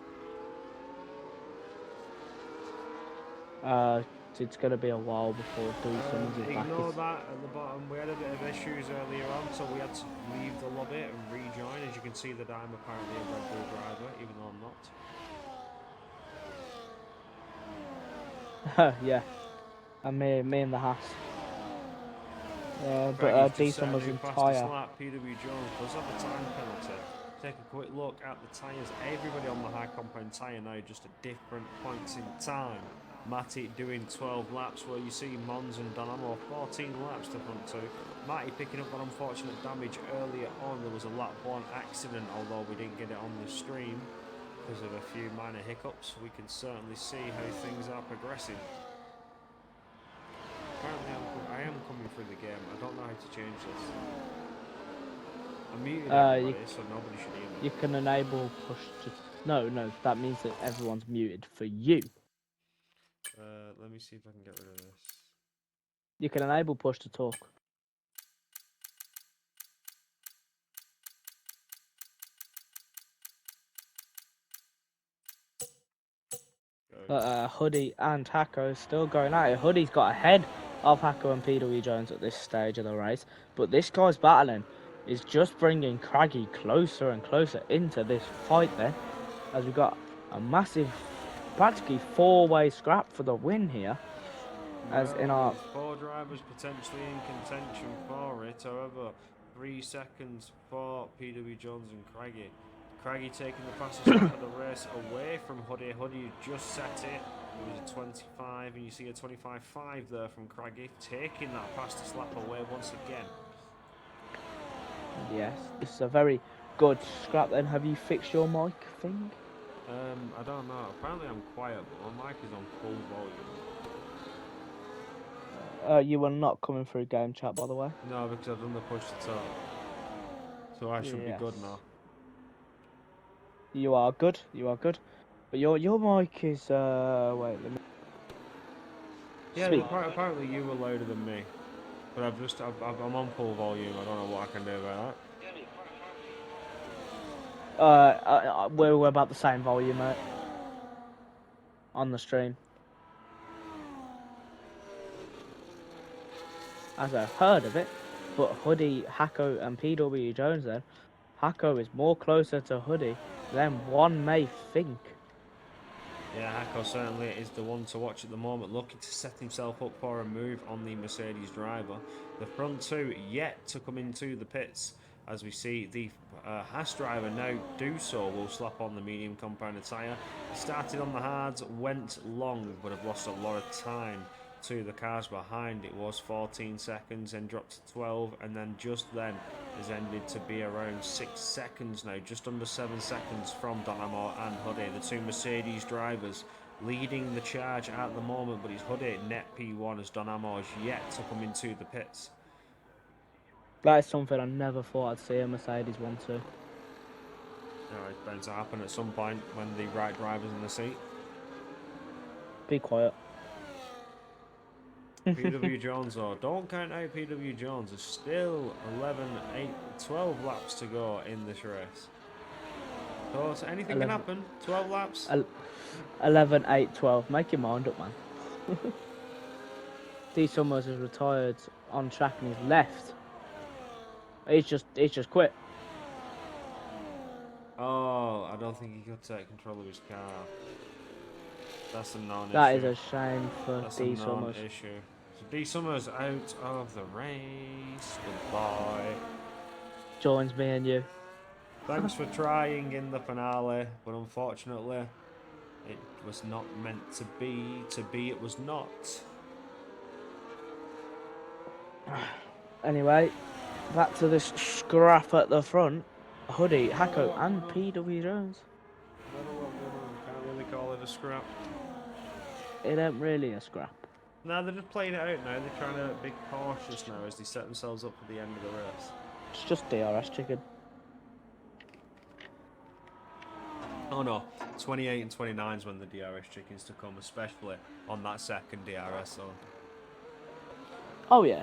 It's going to be a while before D Summers is back. Ignore that at the bottom. We had a bit of issues earlier on, so we had to leave the lobby and rejoin. As you can see, that I'm apparently a Red Bull driver, even though I'm not. Yeah, and me and the Haas. But D Summers in tyre. PW Jones does have a time penalty. Take a quick look at the tyres. Everybody on the high compound tyre now, just at different points in time. Matty doing 12 laps, where you see Mons and Dynamo 14 laps to front two. Matty picking up that unfortunate damage earlier on. There was a lap 1 accident, although we didn't get it on the stream because of a few minor hiccups. We can certainly see how things are progressing. Apparently I am coming through the game. I don't know how to change this. I'm muted everybody, so nobody should hear me. You can enable push to... No, that means that everyone's muted for you. Let me see if I can get rid of this. You can enable push to talk. But Hoodie and Hacko still going at it. Hoodie's got ahead of Hacko and PW Jones at this stage of the race. But this guy's battling is just bringing Craggy closer and closer into this fight then. As we've got a massive, practically four-way scrap for the win here. As in our... There's 4 drivers potentially in contention for it. However, 3 seconds for PW Jones and Craggy. Craggy taking the fastest lap of the race away from Hoodie. Hoodie just set it. It was a 25, and you see a 25.5 there from Craggy, taking that fastest lap away once again. Yes, it's a very good scrap then. Have you fixed your mic thing? I don't know. Apparently I'm quiet, but my mic is on full volume. You were not coming through game chat, by the way. No, because I've done the push to talk. So I should be good now. You are good. You are good. But your mic is wait, let me... Yeah, Speak. apparently you were louder than me. But I'm on full volume. I don't know what I can do about that. We're about the same volume, mate. On the stream. As I heard of it, but Hoodie, Hacko, and PW Jones then. Hacko is more closer to Hoodie than one may think. Yeah, Hacko certainly is the one to watch at the moment, looking to set himself up for a move on the Mercedes driver. The front two yet to come into the pits, as we see the Haas driver now do so. Will slap on the medium compounded tyre. He started on the hards, went long, but have lost a lot of time to the cars behind. It was 14 seconds and dropped to 12, and then just then has ended to be around 6 seconds now, just under 7 seconds from Dynamo and Hoodie, the two Mercedes drivers leading the charge at the moment. But it's Hoodie net P1 as Dynamo is yet to come into the pits. That is something I never thought I'd see a Mercedes 1-2. It's bound to happen at some point when the right driver's in the seat. Be quiet. PW Jones, though, don't count out PW Jones. There's still 11, 8, 12 laps to go in this race. So anything can happen. 12 laps. 11, 8, 12. Make your mind up, man. D Summers has retired on track and he's left. He's just quit. Oh, I don't think he could take control of his car. That's a non-issue. That is a shame for That's D a Summers. non-issue. So D Summers out of the race. Goodbye. Joins me and you. Thanks for trying in the finale, but unfortunately, it was not meant to be. To be, it was not. Anyway, back to this scrap at the front. Hoodie, Hacko, and PW Jones. I don't know what going on. Can't really call it a scrap. It ain't really a scrap. No, they're just playing it out now. They're trying to be cautious now as they set themselves up for the end of the race. It's just DRS chicken. Oh no, 28 and 29 is when the DRS chickens to come, especially on that second DRS zone. Oh yeah.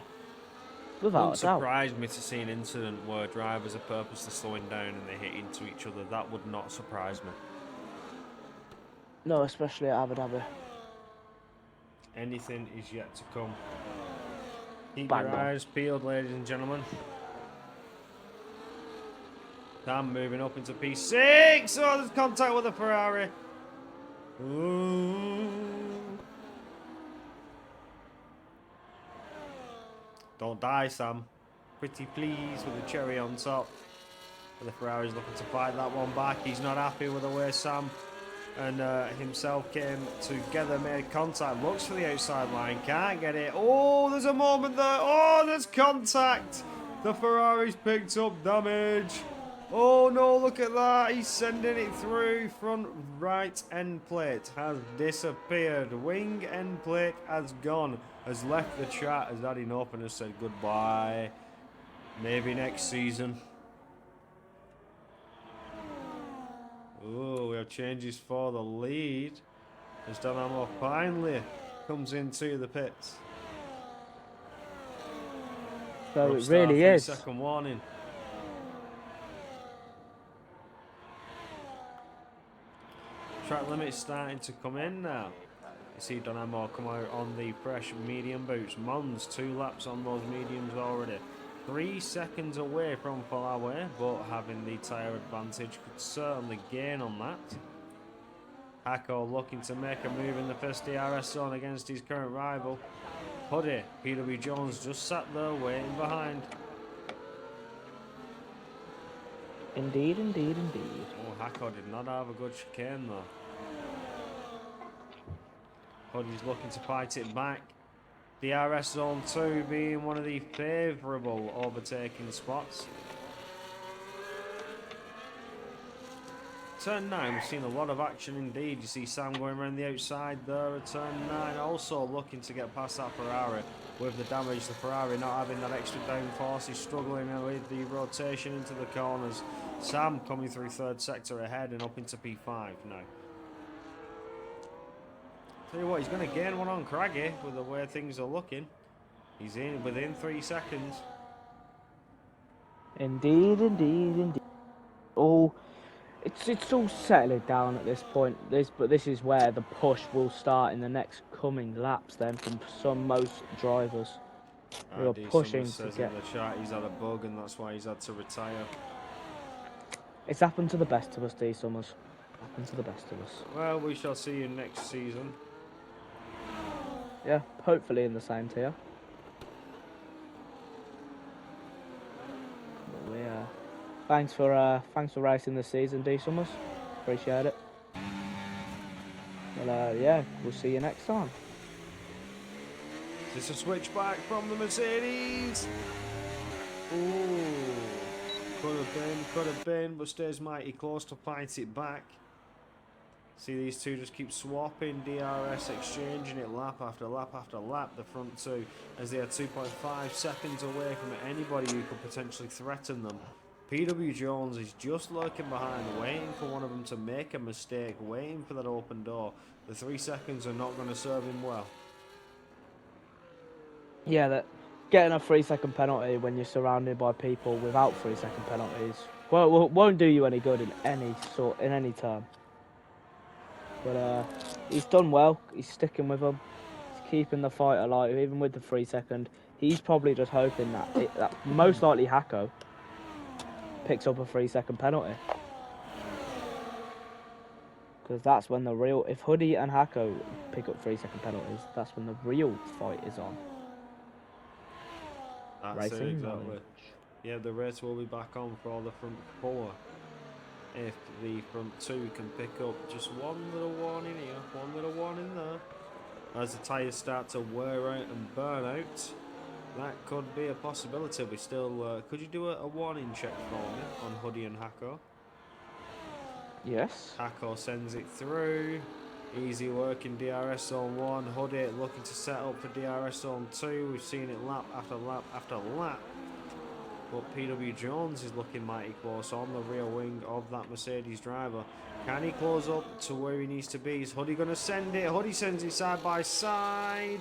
Without Wouldn't a doubt. surprise me to see an incident where drivers are purposely slowing down and they hit into each other. That would not surprise me. No, especially at Abu Dhabi. Anything is yet to come. Keep Bang your on. eyes peeled, ladies and gentlemen. I'm moving up into P6. Oh, there's contact with the Ferrari. Ooh. Don't die, Sam. Pretty pleased with the cherry on top. But the Ferrari's looking to fight that one back. He's not happy with the way Sam and himself came together, made contact. Looks for the outside line, can't get it. Oh, there's a moment there. Oh, there's contact. The Ferrari's picked up damage. Oh no, look at that. He's sending it through. Front right end plate has disappeared. Wing end plate has gone. Has left the chat as Daddy Nopen has said goodbye. Maybe next season. Oh, we have changes for the lead. As Dynamo finally comes into the pits. So Rough it start, really is. 3-second warning. track limit starting to come in now. You see Donamo come out on the fresh medium boots. Mons 2 laps on those mediums already. 3 seconds away from Falawe, but having the tyre advantage could certainly gain on that. Hako looking to make a move in the first DRS zone against his current rival. Huddy, PW Jones just sat there waiting behind. Indeed, indeed, indeed. Oh, Hako did not have a good chicane though. Huddy's looking to fight it back. DRS zone 2 being one of the favourable overtaking spots. Turn 9, we've seen a lot of action indeed. You see Sam going around the outside there at turn 9, also looking to get past that Ferrari. With the damage, the Ferrari not having that extra downforce, he's struggling with the rotation into the corners. Sam coming through third sector ahead and up into P5 now. Tell you what, he's going to gain one on Craggy with the way things are looking. He's in within 3 seconds. Indeed, indeed, indeed. Oh, it's all settling down at this point. But this is where the push will start in the next coming laps. Then from most drivers, who are pushing to says get. in the chat he's had a bug and that's why he's had to retire. It's happened to the best of us, D Summers. Happened to the best of us. Well, we shall see you next season. Yeah, hopefully in the same tier. But thanks for racing this season, D Summers. Appreciate it. Well, yeah, we'll see you next time. Is this a switchback from the Mercedes? Ooh, could have been, but stays mighty close to fight it back. See these two just keep swapping DRS, exchanging it lap after lap after lap, the front two, as they are 2.5 seconds away from anybody who could potentially threaten them. PW Jones is just lurking behind, waiting for one of them to make a mistake, waiting for that open door. The 3 seconds are not going to serve him well. Yeah, that getting a 3-second penalty when you're surrounded by people without 3-second penalties won't do you any good in any term. But he's done well. He's sticking with them. He's keeping the fight alive, even with the 3-second. He's probably just hoping that most likely Hako picks up a 3-second penalty. Because that's when the real... If Huddy and Hako pick up 3-second penalties, that's when the real fight is on. That's it, exactly. Yeah, the race will be back on for all the front 4. If the front 2 can pick up just one little warning here, one little warning there. As the tyres start to wear out and burn out, that could be a possibility. We still, could you do a warning check for me on Huddy and Hako? Yes. Hako sends it through. Easy work in DRS zone 1. Huddy looking to set up for DRS zone 2. We've seen it lap after lap after lap. But PW Jones is looking mighty close on the rear wing of that Mercedes driver. Can he close up to where he needs to be? Is Huddy going to send it? Huddy sends it side by side.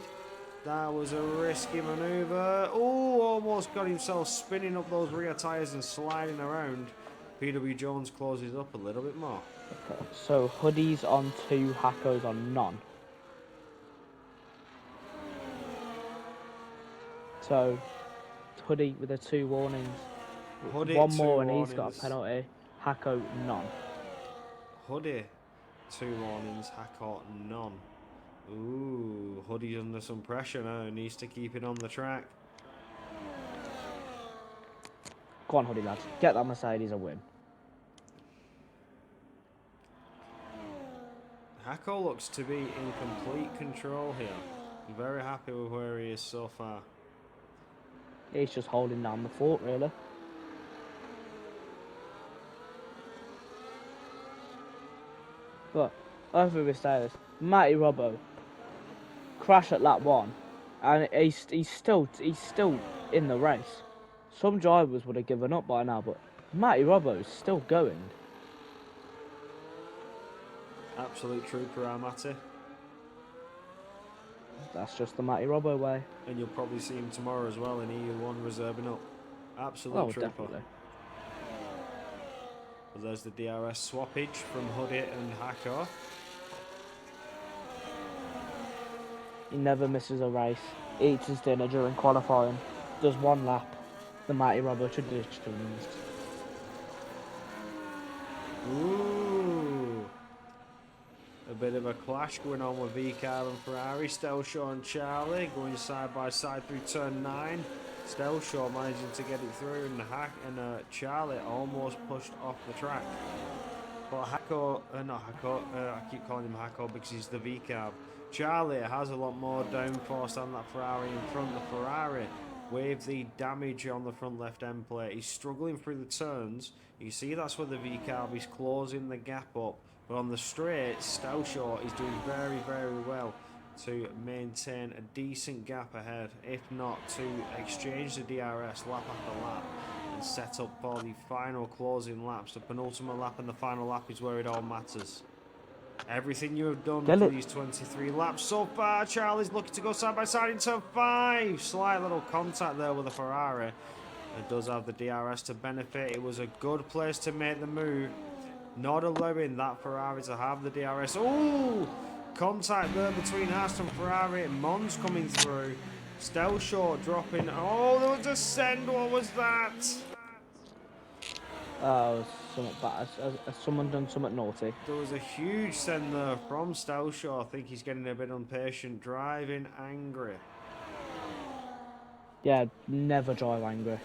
That was a risky manoeuvre. Oh, almost got himself spinning up those rear tyres and sliding around. PW Jones closes up a little bit more. Okay, so Huddy's on 2, Hako's on none. So Huddy with the 2 warnings. Huddy, one more and warnings. he's got a penalty. Hako none. Huddy 2 warnings, Hako none. Ooh, Huddy's under some pressure now. Needs to keep it on the track. Go on, Huddy lads. Get that Mercedes a win. Hako looks to be in complete control here. I'm very happy with where he is so far. He's just holding down the fort, really. But, over we say this, Matty Robbo crashed at lap 1, and he's still in the race. Some drivers would have given up by now, but Matty Robbo's still going. Absolute trooper, Matty. That's just the Matty Robbo way. And you'll probably see him tomorrow as well in EU1 reserving up. Absolute trooper. Definitely. But there's the DRS swappage from Huddy and Hako. He never misses a race. Eats his dinner during qualifying. Does one lap. The mighty Robo traditions. Ooh. A bit of a clash going on with VCAR and Ferrari. Stelshaw and Charlie going side by side through turn 9. Stelshaw managing to get it through, and Charlie almost pushed off the track. But I keep calling him Hako because he's the VCAR. Charlie has a lot more downforce than that Ferrari in front. The Ferrari with the damage on the front left end plate. He's struggling through the turns. You see that's where the VCAR is closing the gap up. But on the straights, Stelshaw is doing very, very well to maintain a decent gap ahead, if not to exchange the DRS lap after lap and set up for the final closing laps. The penultimate lap and the final lap is where it all matters. Everything you have done for these 23 laps so far. Charlie's looking to go side by side into 5. Slight little contact there with the Ferrari. It does have the DRS to benefit. It was a good place to make the move. Not allowing that Ferrari to have the DRS. Oh! Contact there between Haas and Ferrari. Mons coming through. Stelshaw dropping. Oh, there was a send. What was that? Something bad. Has someone done something naughty? There was a huge send there from Stelshaw. I think he's getting a bit impatient, driving angry. Yeah, never drive angry.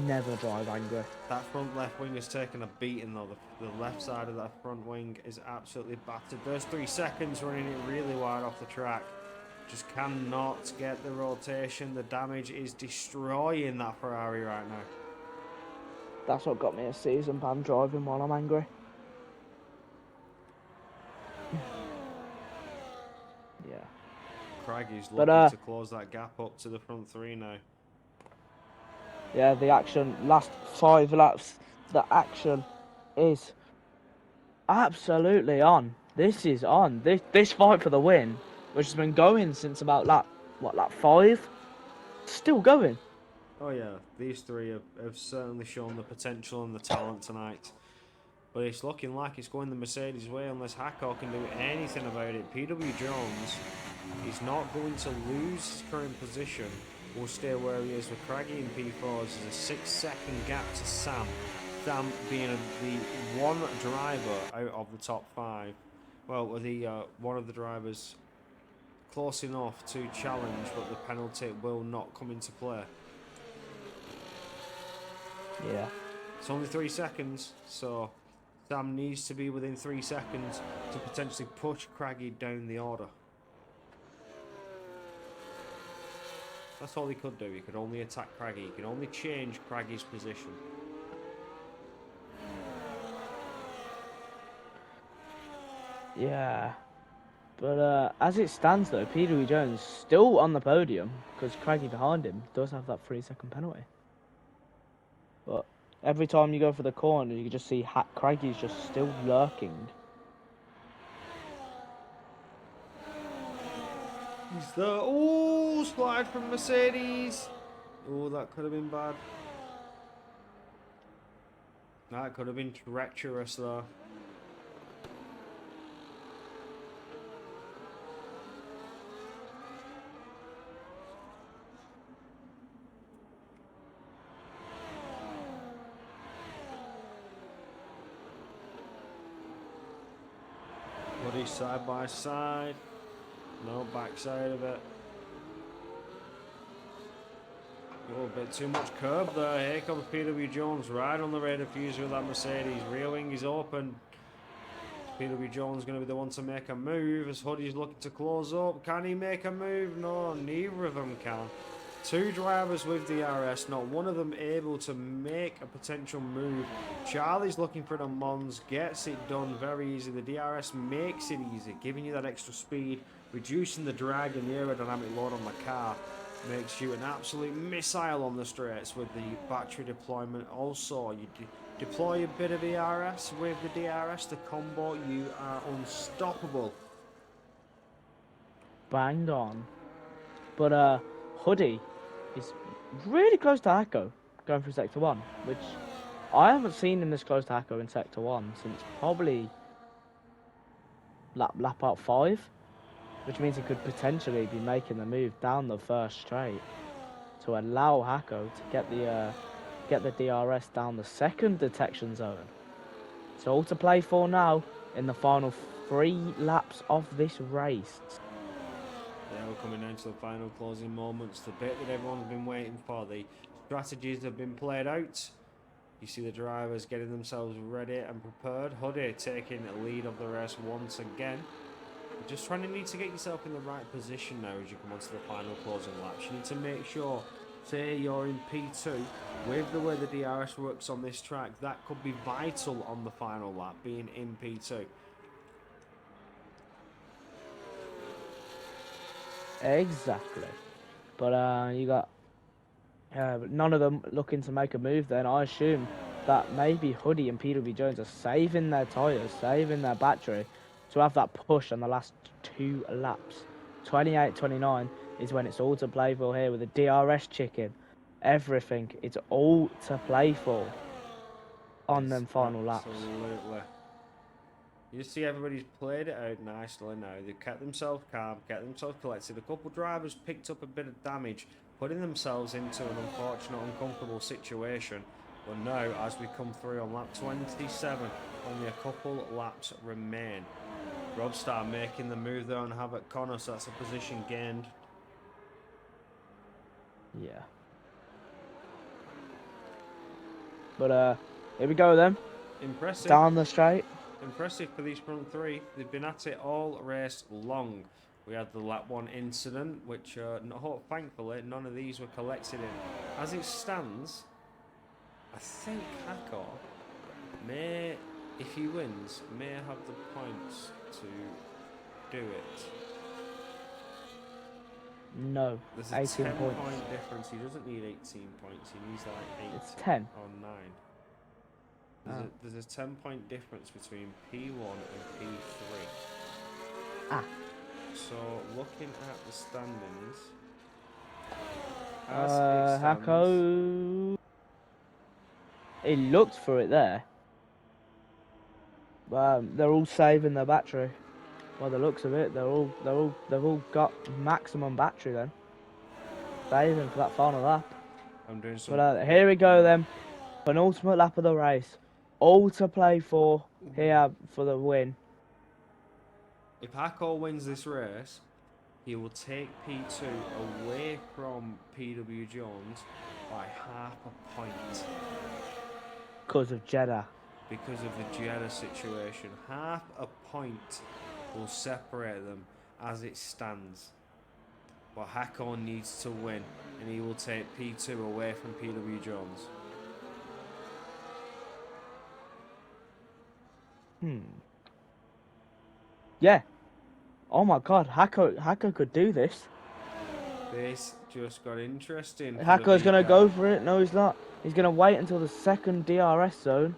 Never drive angry. That front left wing has taken a beating though. The left side of that front wing is absolutely battered. There's 3 seconds running it really wide off the track. Just cannot get the rotation. The damage is destroying that Ferrari right now. That's what got me a season ban, driving while I'm angry. Yeah. Craiggie's looking to close that gap up to the front 3 now. Yeah, the action, last 5 laps, the action is absolutely on. This is on. This fight for the win, which has been going since about lap 5, still going. Oh yeah, these 3 have certainly shown the potential and the talent tonight. But it's looking like it's going the Mercedes way unless Hako can do anything about it. PW Jones is not going to lose his current position. Will stay where he is with Craigie in P4s. There's a 6-second gap to Sam. Sam being the one driver out of the top 5. Well, the one of the drivers close enough to challenge, but the penalty will not come into play. Yeah. It's only 3 seconds, so Sam needs to be within 3 seconds to potentially push Craigie down the order. That's all he could do. He could only attack Craigie. He could only change Craigie's position. Yeah. But as it stands though, PW Jones still on the podium because Craigie behind him does have that 3-second penalty. But every time you go for the corner, you can just see Craigie's just still lurking. He's there. Oh, slide from Mercedes. Oh, that could have been bad. That could have been treacherous though. Buddy side by side. No, backside of it. Oh, a bit too much curb there. Here comes PW Jones right on the rear diffuser with that Mercedes. Rear wing is open. PW Jones going to be the one to make a move as Huddy's looking to close up. Can he make a move? No, neither of them can. 2 drivers with DRS, not one of them able to make a potential move. Charlie's looking for the Mons, gets it done very easy. The DRS makes it easy, giving you that extra speed, reducing the drag and the aerodynamic load on the car. Makes you an absolute missile on the straights with the battery deployment. Also, you deploy a bit of ERS with the DRS, the combo, you are unstoppable. Banged on. But Huddy is really close to Hako going through Sector 1, which I haven't seen him this close to Hako in Sector 1 since probably lap out 5. which means he could potentially be making the move down the first straight to allow Hako to get the DRS down the second detection zone. So all to play for now in the final 3 laps of this race. Yeah, we're coming down to the final closing moments, the bit that everyone's been waiting for. The strategies have been played out. You see the drivers getting themselves ready and prepared. Huddy taking the lead of the race once again. You're just trying to need to get yourself in the right position now as you come onto the final closing laps. You need to make sure, say you're in P2, with the way the DRS works on this track, that could be vital on the final lap, being in P2. Exactly. But you got none of them looking to make a move then. I assume that maybe Huddy and PW Jones are saving their tyres, saving their battery to have that push on the last 2 laps. 28-29 is when it's all to play for here with the DRS chicken. Everything, it's all to play for on them final laps. Absolutely. You see everybody's played it out nicely now. They've kept themselves calm, kept themselves collected. A couple of drivers picked up a bit of damage, putting themselves into an unfortunate, uncomfortable situation. But now, as we come through on lap 27, only a couple laps remain. Robstar making the move there on Havoc Connor, so that's a position gained. Yeah. But here we go then. Impressive. Down the straight. Impressive for these front 3. They've been at it all race long. We had the lap 1 incident, which thankfully none of these were collected in. As it stands, I think Hako may, if he wins, may have the points to do it. No, There's a 18 10 points. point difference. He doesn't need 18 points. He needs like 8 It's 10. or 9. There's a 10 point difference between P1 and P3. Ah. So looking at the standings, as it stands, Hako. He looked for it there. They're all saving their battery. By the looks of it, they've all got maximum battery then. Saving for that final lap. I'm doing some. But here we go then. Penultimate lap of the race. All to play for here for the win. If Hako wins this race, he will take P2 away from PW Jones by half a point. Because of Jeddah. Because of the Jeddah situation. Half a point will separate them as it stands. But Hako needs to win, and he will take P2 away from PW Jones. Yeah. Oh my god, Hako could do this. This just got interesting. Hako's going to go for it. No, he's not. He's going to wait until the second DRS zone.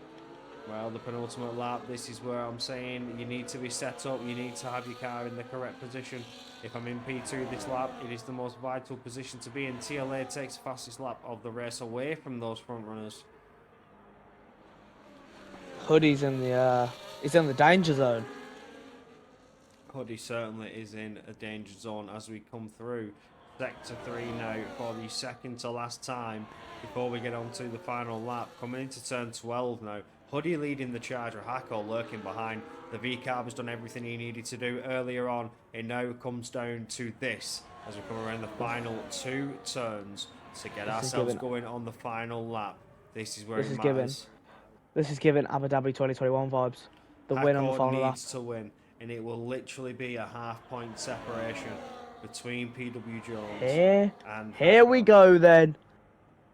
Well, the penultimate lap, this is where I'm saying you need to be set up. You need to have your car in the correct position. If I'm in P2 this lap, it is the most vital position to be in. TLA takes the fastest lap of the race away from those front runners. Huddy's in the danger zone. Huddy certainly is in a danger zone as we come through Sector 3 now for the second to last time before we get on to the final lap. Coming into turn 12 now. Huddy leading the charge with Hako lurking behind. The V-Carb has done everything he needed to do earlier on. It now comes down to this as we come around the final 2 turns to get ourselves going on the final lap. This is where it matters. This is giving Abu Dhabi 2021 vibes. The win on the final lap. Hako needs to win, and it will literally be a half-point separation between PW Jones and here we go then.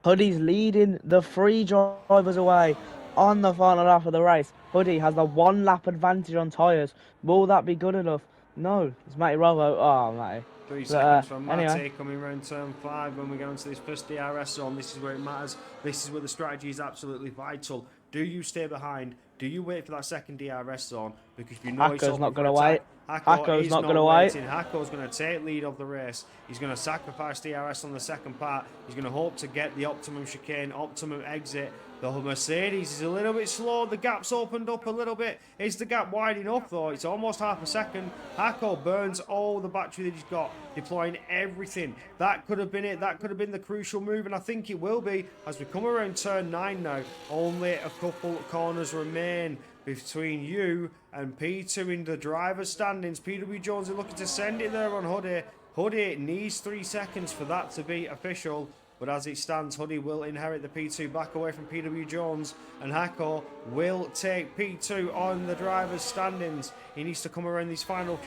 Huddy's leading the 3 drivers away on the final lap of the race. Huddy has the 1 lap advantage on tyres. Will that be good enough? No. It's Matty Rovo. Oh, Matty. 3 seconds from Matty coming around turn 5 when we go into this first DRS zone. This is where it matters. This is where the strategy is absolutely vital. Do you stay behind? Do you wait for that second DRS zone? Because you know Hako's not going to wait. Hako's not going to wait. Hako's going to take lead of the race. He's going to sacrifice DRS on the second part. He's going to hope to get the optimum chicane, optimum exit The Mercedes is a little bit slow. The gap's opened up a little bit. Is the gap wide enough though? It's almost half a second. Hako burns all the battery that he's got, deploying everything. That could have been it. That could have been the crucial move, and I think it will be as we come around turn 9 now. Only a couple corners remain between you and P2 in the driver's standings. PW Jones are looking to send it there on Hoodie. Hoodie needs 3 seconds for that to be official. But as it stands, Hoodie will inherit the P2 back away from PW Jones, and Hako will take P2 on the driver's standings. He needs to come around these final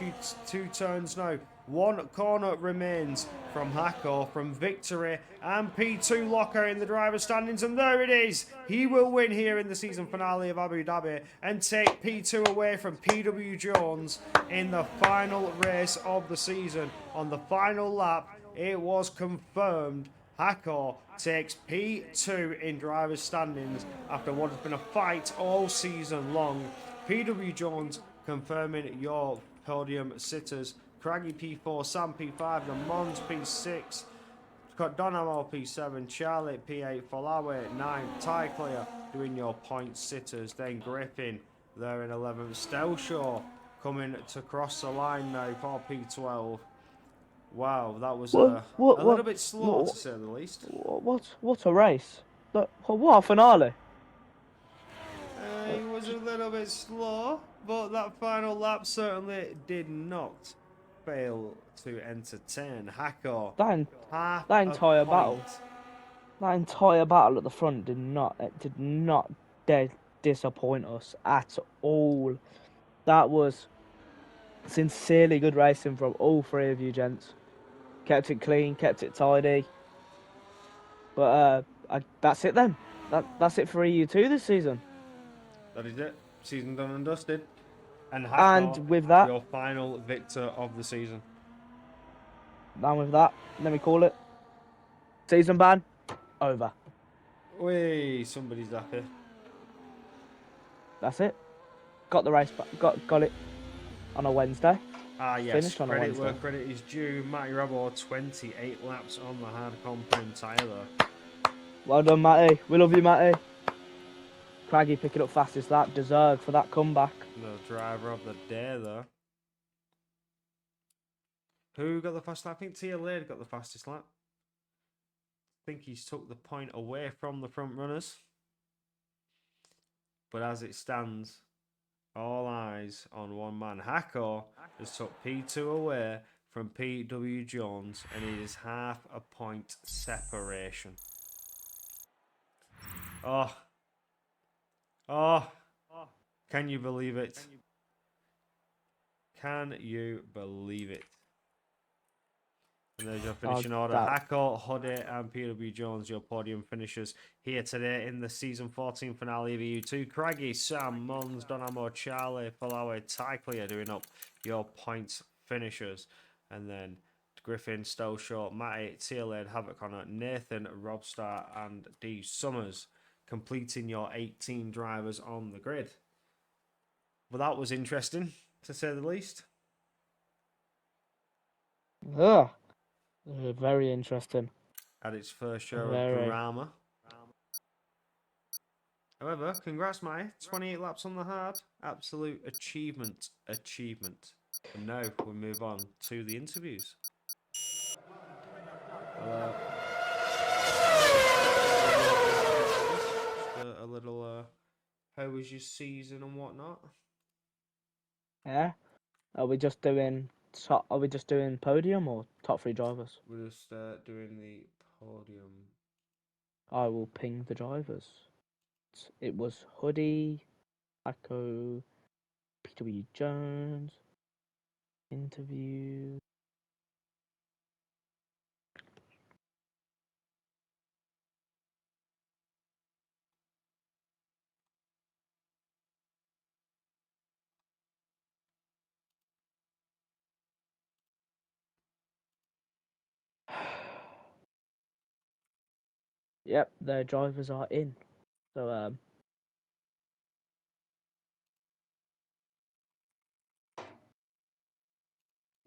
two turns now. One corner remains from Hako, from victory, and P2 locker in the driver's standings, and there it is. He will win here in the season finale of Abu Dhabi and take P2 away from PW Jones in the final race of the season. On the final lap, it was confirmed Hako takes P2 in driver's standings after what has been a fight all season long. PW Jones confirming your podium sitters. Craggy P4, Sam P5, the Mons P6, got Donamo P7, Charlie P8, Falawe 9, Ty Clear doing your point sitters. Then Griffin there in 11th. Stelshaw coming to cross the line now for P12. Wow, that was a little bit slow to say the least. What a race! Look, what a finale! It was a little bit slow, but that final lap certainly did not fail to entertain. Hako, That entire battle at the front did not disappoint us at all. That was sincerely good racing from all three of you gents. Kept it clean, kept it tidy. But that's it then. That's it for EU2 this season. That is it. Season done and dusted. And Hako, and with that, your final victor of the season. And with that, let me call it. Season ban over. Wait, somebody's happy. That's it. Got the race back. Got it on a Wednesday. Ah, yes. Finished on a Credit Wednesday. where credit is due. Matty Rabor, 28 laps on the hard compound tyre. Well done, Matty. We love you, Matty. Craggy picking up fastest lap. Deserved for that comeback. The driver of the day, though. Who got the fastest lap? I think Tia Laird got the fastest lap. I think he's took the point away from the front runners. But as it stands, all eyes on one man. Hako has took P2 away from PW Jones, and it is half a point separation. Oh. Can you believe it? Can you believe it? And there's your finishing order. Hako, Hoodie, and PW Jones, your podium finishers here today in the season 14 finale of EU2. Craggy, Sam, Mons, Donamo, Charlie, Falawe, Tycley are doing up your points finishers. And then Griffin, Stowshort, Matty, Tearlade, Havoc Connor, Nathan, Robstar, and D Summers completing your 18 drivers on the grid. But that was interesting, to say the least. Very interesting. At its first show of drama. However, congrats, Matty. 28 laps on the hard. Absolute achievement. And now we move on to the interviews. A little, how was your season and whatnot? Yeah. Are we just doing podium or top 3 drivers? We're just doing the podium. I will ping the drivers. It was Hoodie, Hako, PW Jones, interview. Yep, their drivers are in. So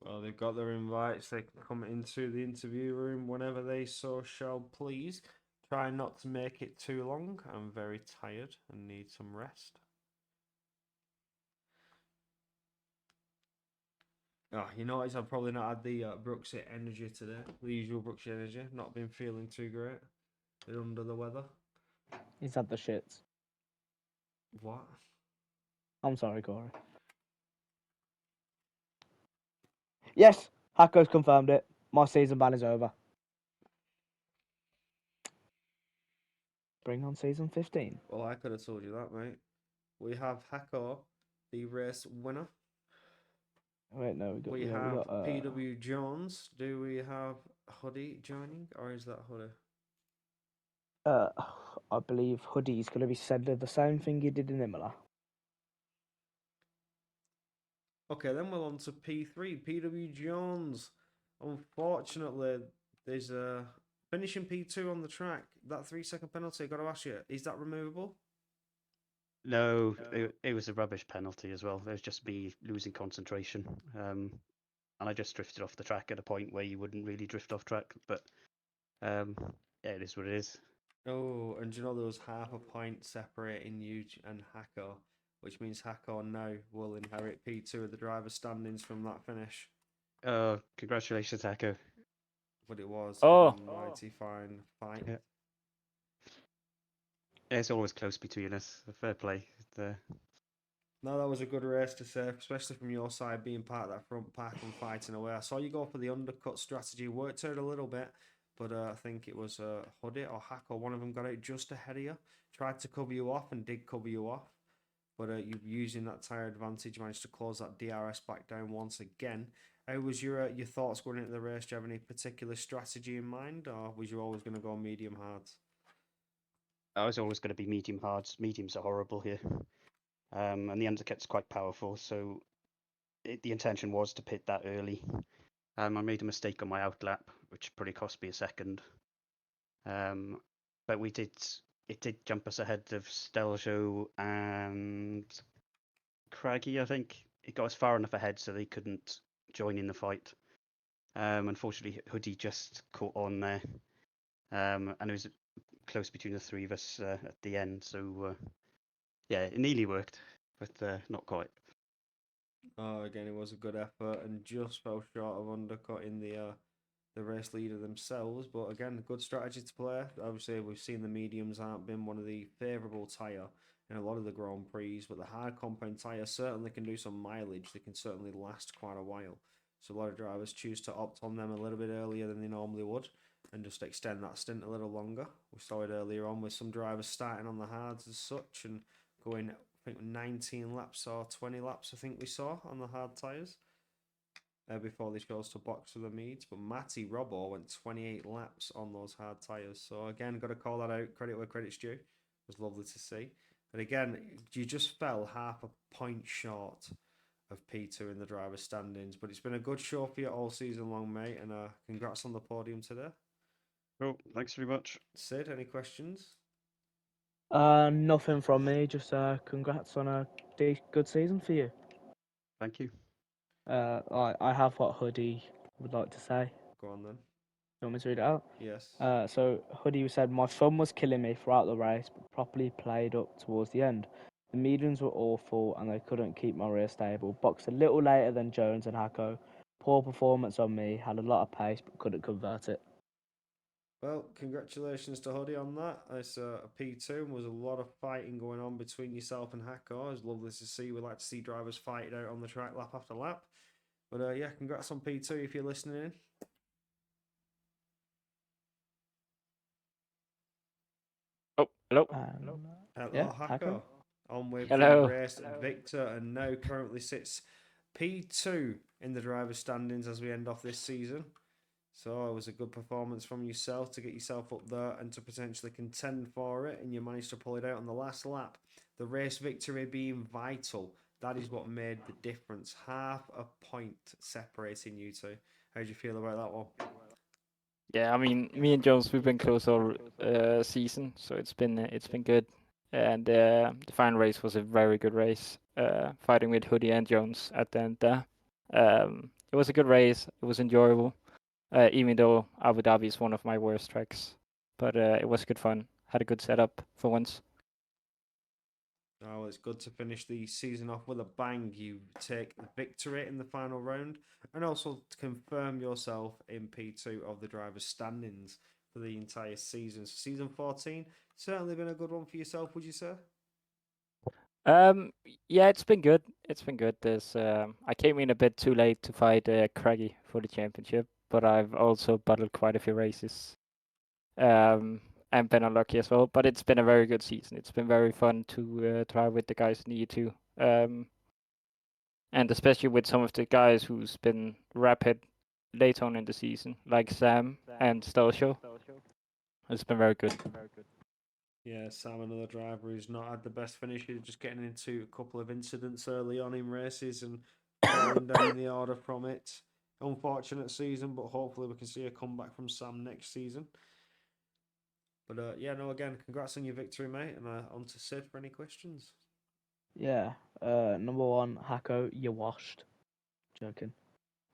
well, they've got their invites. They can come into the interview room whenever they so shall please. Try not to make it too long. I'm very tired and need some rest. Oh, you notice I've probably not had the Brooksy energy today. The usual Brooksy energy. Not been feeling too great. Been under the weather. He's had the shits. What? I'm sorry, Corey. Yes, Hacko's confirmed it. My season ban is over. Bring on season 15. Well, I could have told you that, mate. We have Hako, the race winner. Wait, no, We we have got PW Jones. Do we have Hoodie joining, or is that Hoodie? I believe Hoodie's going to be sending the same thing he did in Imola. Okay, then we're on to P3. PW Jones. Unfortunately, there's a finishing P2 on the track. That 3-second penalty, I got to ask you, is that removable? No, it was a rubbish penalty as well. It was just me losing concentration. And I just drifted off the track at a point where you wouldn't really drift off track. But yeah, it is what it is. Oh, and do you know there was half a point separating you and Hako, which means Hako now will inherit P2 of the driver's standings from that finish. Oh, congratulations, Echo. But it was Oh. a mighty fine fight. Yeah. It's always close between us. Fair play. No, that was a good race to say, especially from your side, being part of that front pack and fighting away. I saw you go for the undercut strategy, worked out a little bit, but I think it was Hoodie or Hack or one of them got out just ahead of you, tried to cover you off and did cover you off. But you using that tyre advantage, managed to close that DRS back down once again. How was your thoughts going into the race? Do you have any particular strategy in mind, or was you always going to go medium hards? I was always going to be medium hards. Mediums are horrible here. And the undercut's quite powerful, so the intention was to pit that early. I made a mistake on my outlap, which probably cost me a second. But it did jump us ahead of Steljo and Craggy, I think. It got us far enough ahead so they couldn't join in the fight. Unfortunately, Hoodie just caught on there. And it was close between the three of us at the end, so yeah, it nearly worked, but not quite. Oh, again, it was a good effort and just fell short of undercutting the race leader themselves. But again, good strategy to play. Obviously, we've seen the mediums aren't been one of the favourable tyre in a lot of the Grand Prix, but the hard compound tyre certainly can do some mileage. They can certainly last quite a while. So a lot of drivers choose to opt on them a little bit earlier than they normally would and just extend that stint a little longer. We saw it earlier on with some drivers starting on the hards as such and going, I think, 19 laps or 20 laps, I think we saw on the hard tyres before they chose to box for the meets. But Matty Robbo went 28 laps on those hard tyres. So again, got to call that out. Credit where credit's due. It was lovely to see. But again, you just fell half a point short of P2 in the driver's standings. But it's been a good show for you all season long, mate. And congrats on the podium today. Well, thanks very much. Sid, any questions? Nothing from me. Just congrats on a good season for you. Thank you. I have what Hoodie would like to say. Go on then. You want me to read it out? Yes. So Hoodie said, my thumb was killing me throughout the race, but properly played up towards the end. The mediums were awful and they couldn't keep my rear stable. Boxed a little later than Jones and Hacko. Poor performance on me, had a lot of pace but couldn't convert it. Well, congratulations to Hoodie on that. It's a P2 and was a lot of fighting going on between yourself and Hackor. It's lovely to see. We like to see drivers fight it out on the track lap after lap. But yeah, congrats on P2 if you're listening in. Oh, hello. Hello, Yeah, Hackor. On with Hello. the race. Victor and now currently sits P2 in the driver's standings as we end off this season. So it was a good performance from yourself to get yourself up there and to potentially contend for it, and you managed to pull it out on the last lap. The race victory being vital. That is what made the difference. Half a point separating you two. How do you feel about that one? Yeah, I mean, me and Jones, we've been close all season, so it's been good. And the final race was a very good race. Fighting with Hoodie and Jones at the end there. It was a good race. It was enjoyable. Even though Abu Dhabi is one of my worst tracks. but it was good fun. Had a good setup for once. Oh, it's good to finish the season off with a bang. You take the victory in the final round and also to confirm yourself in P2 of the drivers' standings for the entire season. So season 14, certainly been a good one for yourself, would you say? Yeah, it's been good. It's been good. I came in a bit too late to fight Craggy for the championship, but I've also battled quite a few races. And been unlucky as well. But it's been a very good season. It's been very fun to try with the guys in EU2. And especially with some of the guys who's been rapid late on in the season, like Sam and Stelshow. It's been very good. Yeah, Sam, another driver who's not had the best finish. He's just getting into a couple of incidents early on in races and falling down the order from it. Unfortunate season, but hopefully we can see a comeback from Sam next season. But yeah, no, again, congrats on your victory, mate. And on to Sid for any questions. Yeah. Number one, Hako, you're washed. Joking.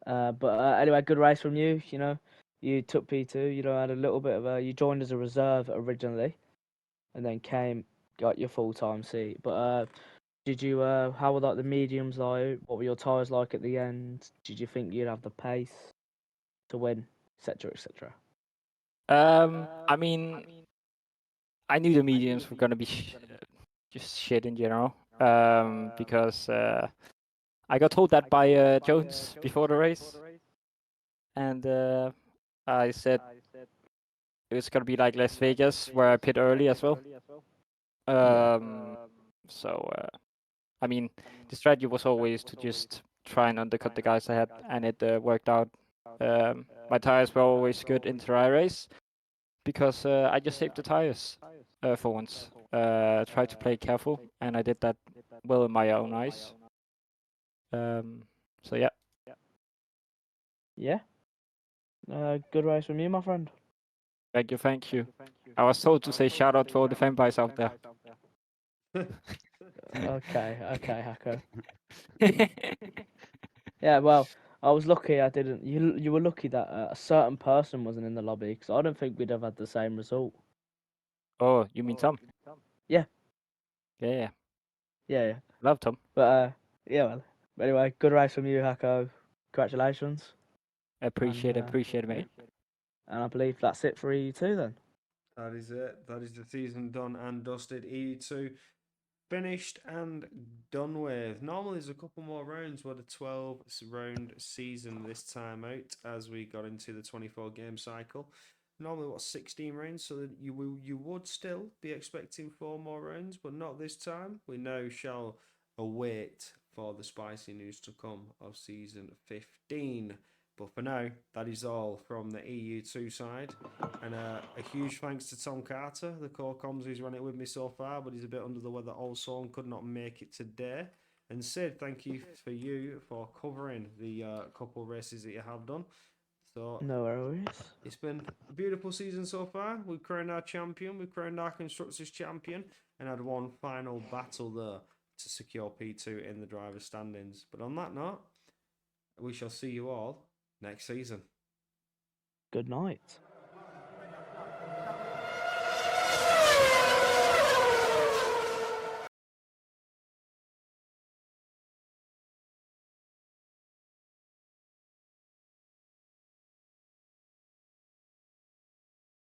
But anyway, good race from you. You know, you took P2. You know, had a little bit of a. You joined as a reserve originally, and then got your full time seat. But did you? How were like the mediums like? What were your tyres like at the end? Did you think you'd have the pace to win, etc., etc.? I mean, I knew the mediums were gonna be just shit in general. Because I got told that by Jones before the race, and I said it was gonna be like Las Vegas, where I pit early as well. So I mean, the strategy was always to just try and undercut the guys ahead, and it worked out. My tires were always good in the dry race because I just saved the tires for once. Tried to play careful, and I did that well in my own eyes. So yeah. Yeah. Good race from you, my friend. Thank you, thank you. I was told to say shout out to all the fan boys out there. Okay, Hako. Yeah, well, I was lucky I didn't. You were lucky that a certain person wasn't in the lobby because I don't think we'd have had the same result. Oh, you mean Tom? Yeah. Yeah, Yeah. love Tom. But yeah, well. But anyway, good race from you, Hako. Congratulations. Appreciate it, mate. And I believe that's it for EU2 then. That is it. That is the season done and dusted. EU2 finished and done with. Normally, there's a couple more rounds. What a 12 round season this time out as we got into the 24 game cycle. Normally, what 16 rounds, so that you would still be expecting 4 more rounds, but not this time. We now shall await for the spicy news to come of season 15. But for now, that is all from the EU2 side. And a huge thanks to Tom Carter, the core comms who's run it with me so far, but he's a bit under the weather also and could not make it today. And Sid, thank you for covering the couple races that you have done. So No worries. it's been a beautiful season so far. We've crowned our champion, we've crowned our constructors champion, and had one final battle there to secure P2 in the driver's standings. But on that note, we shall see you all next season. Good night.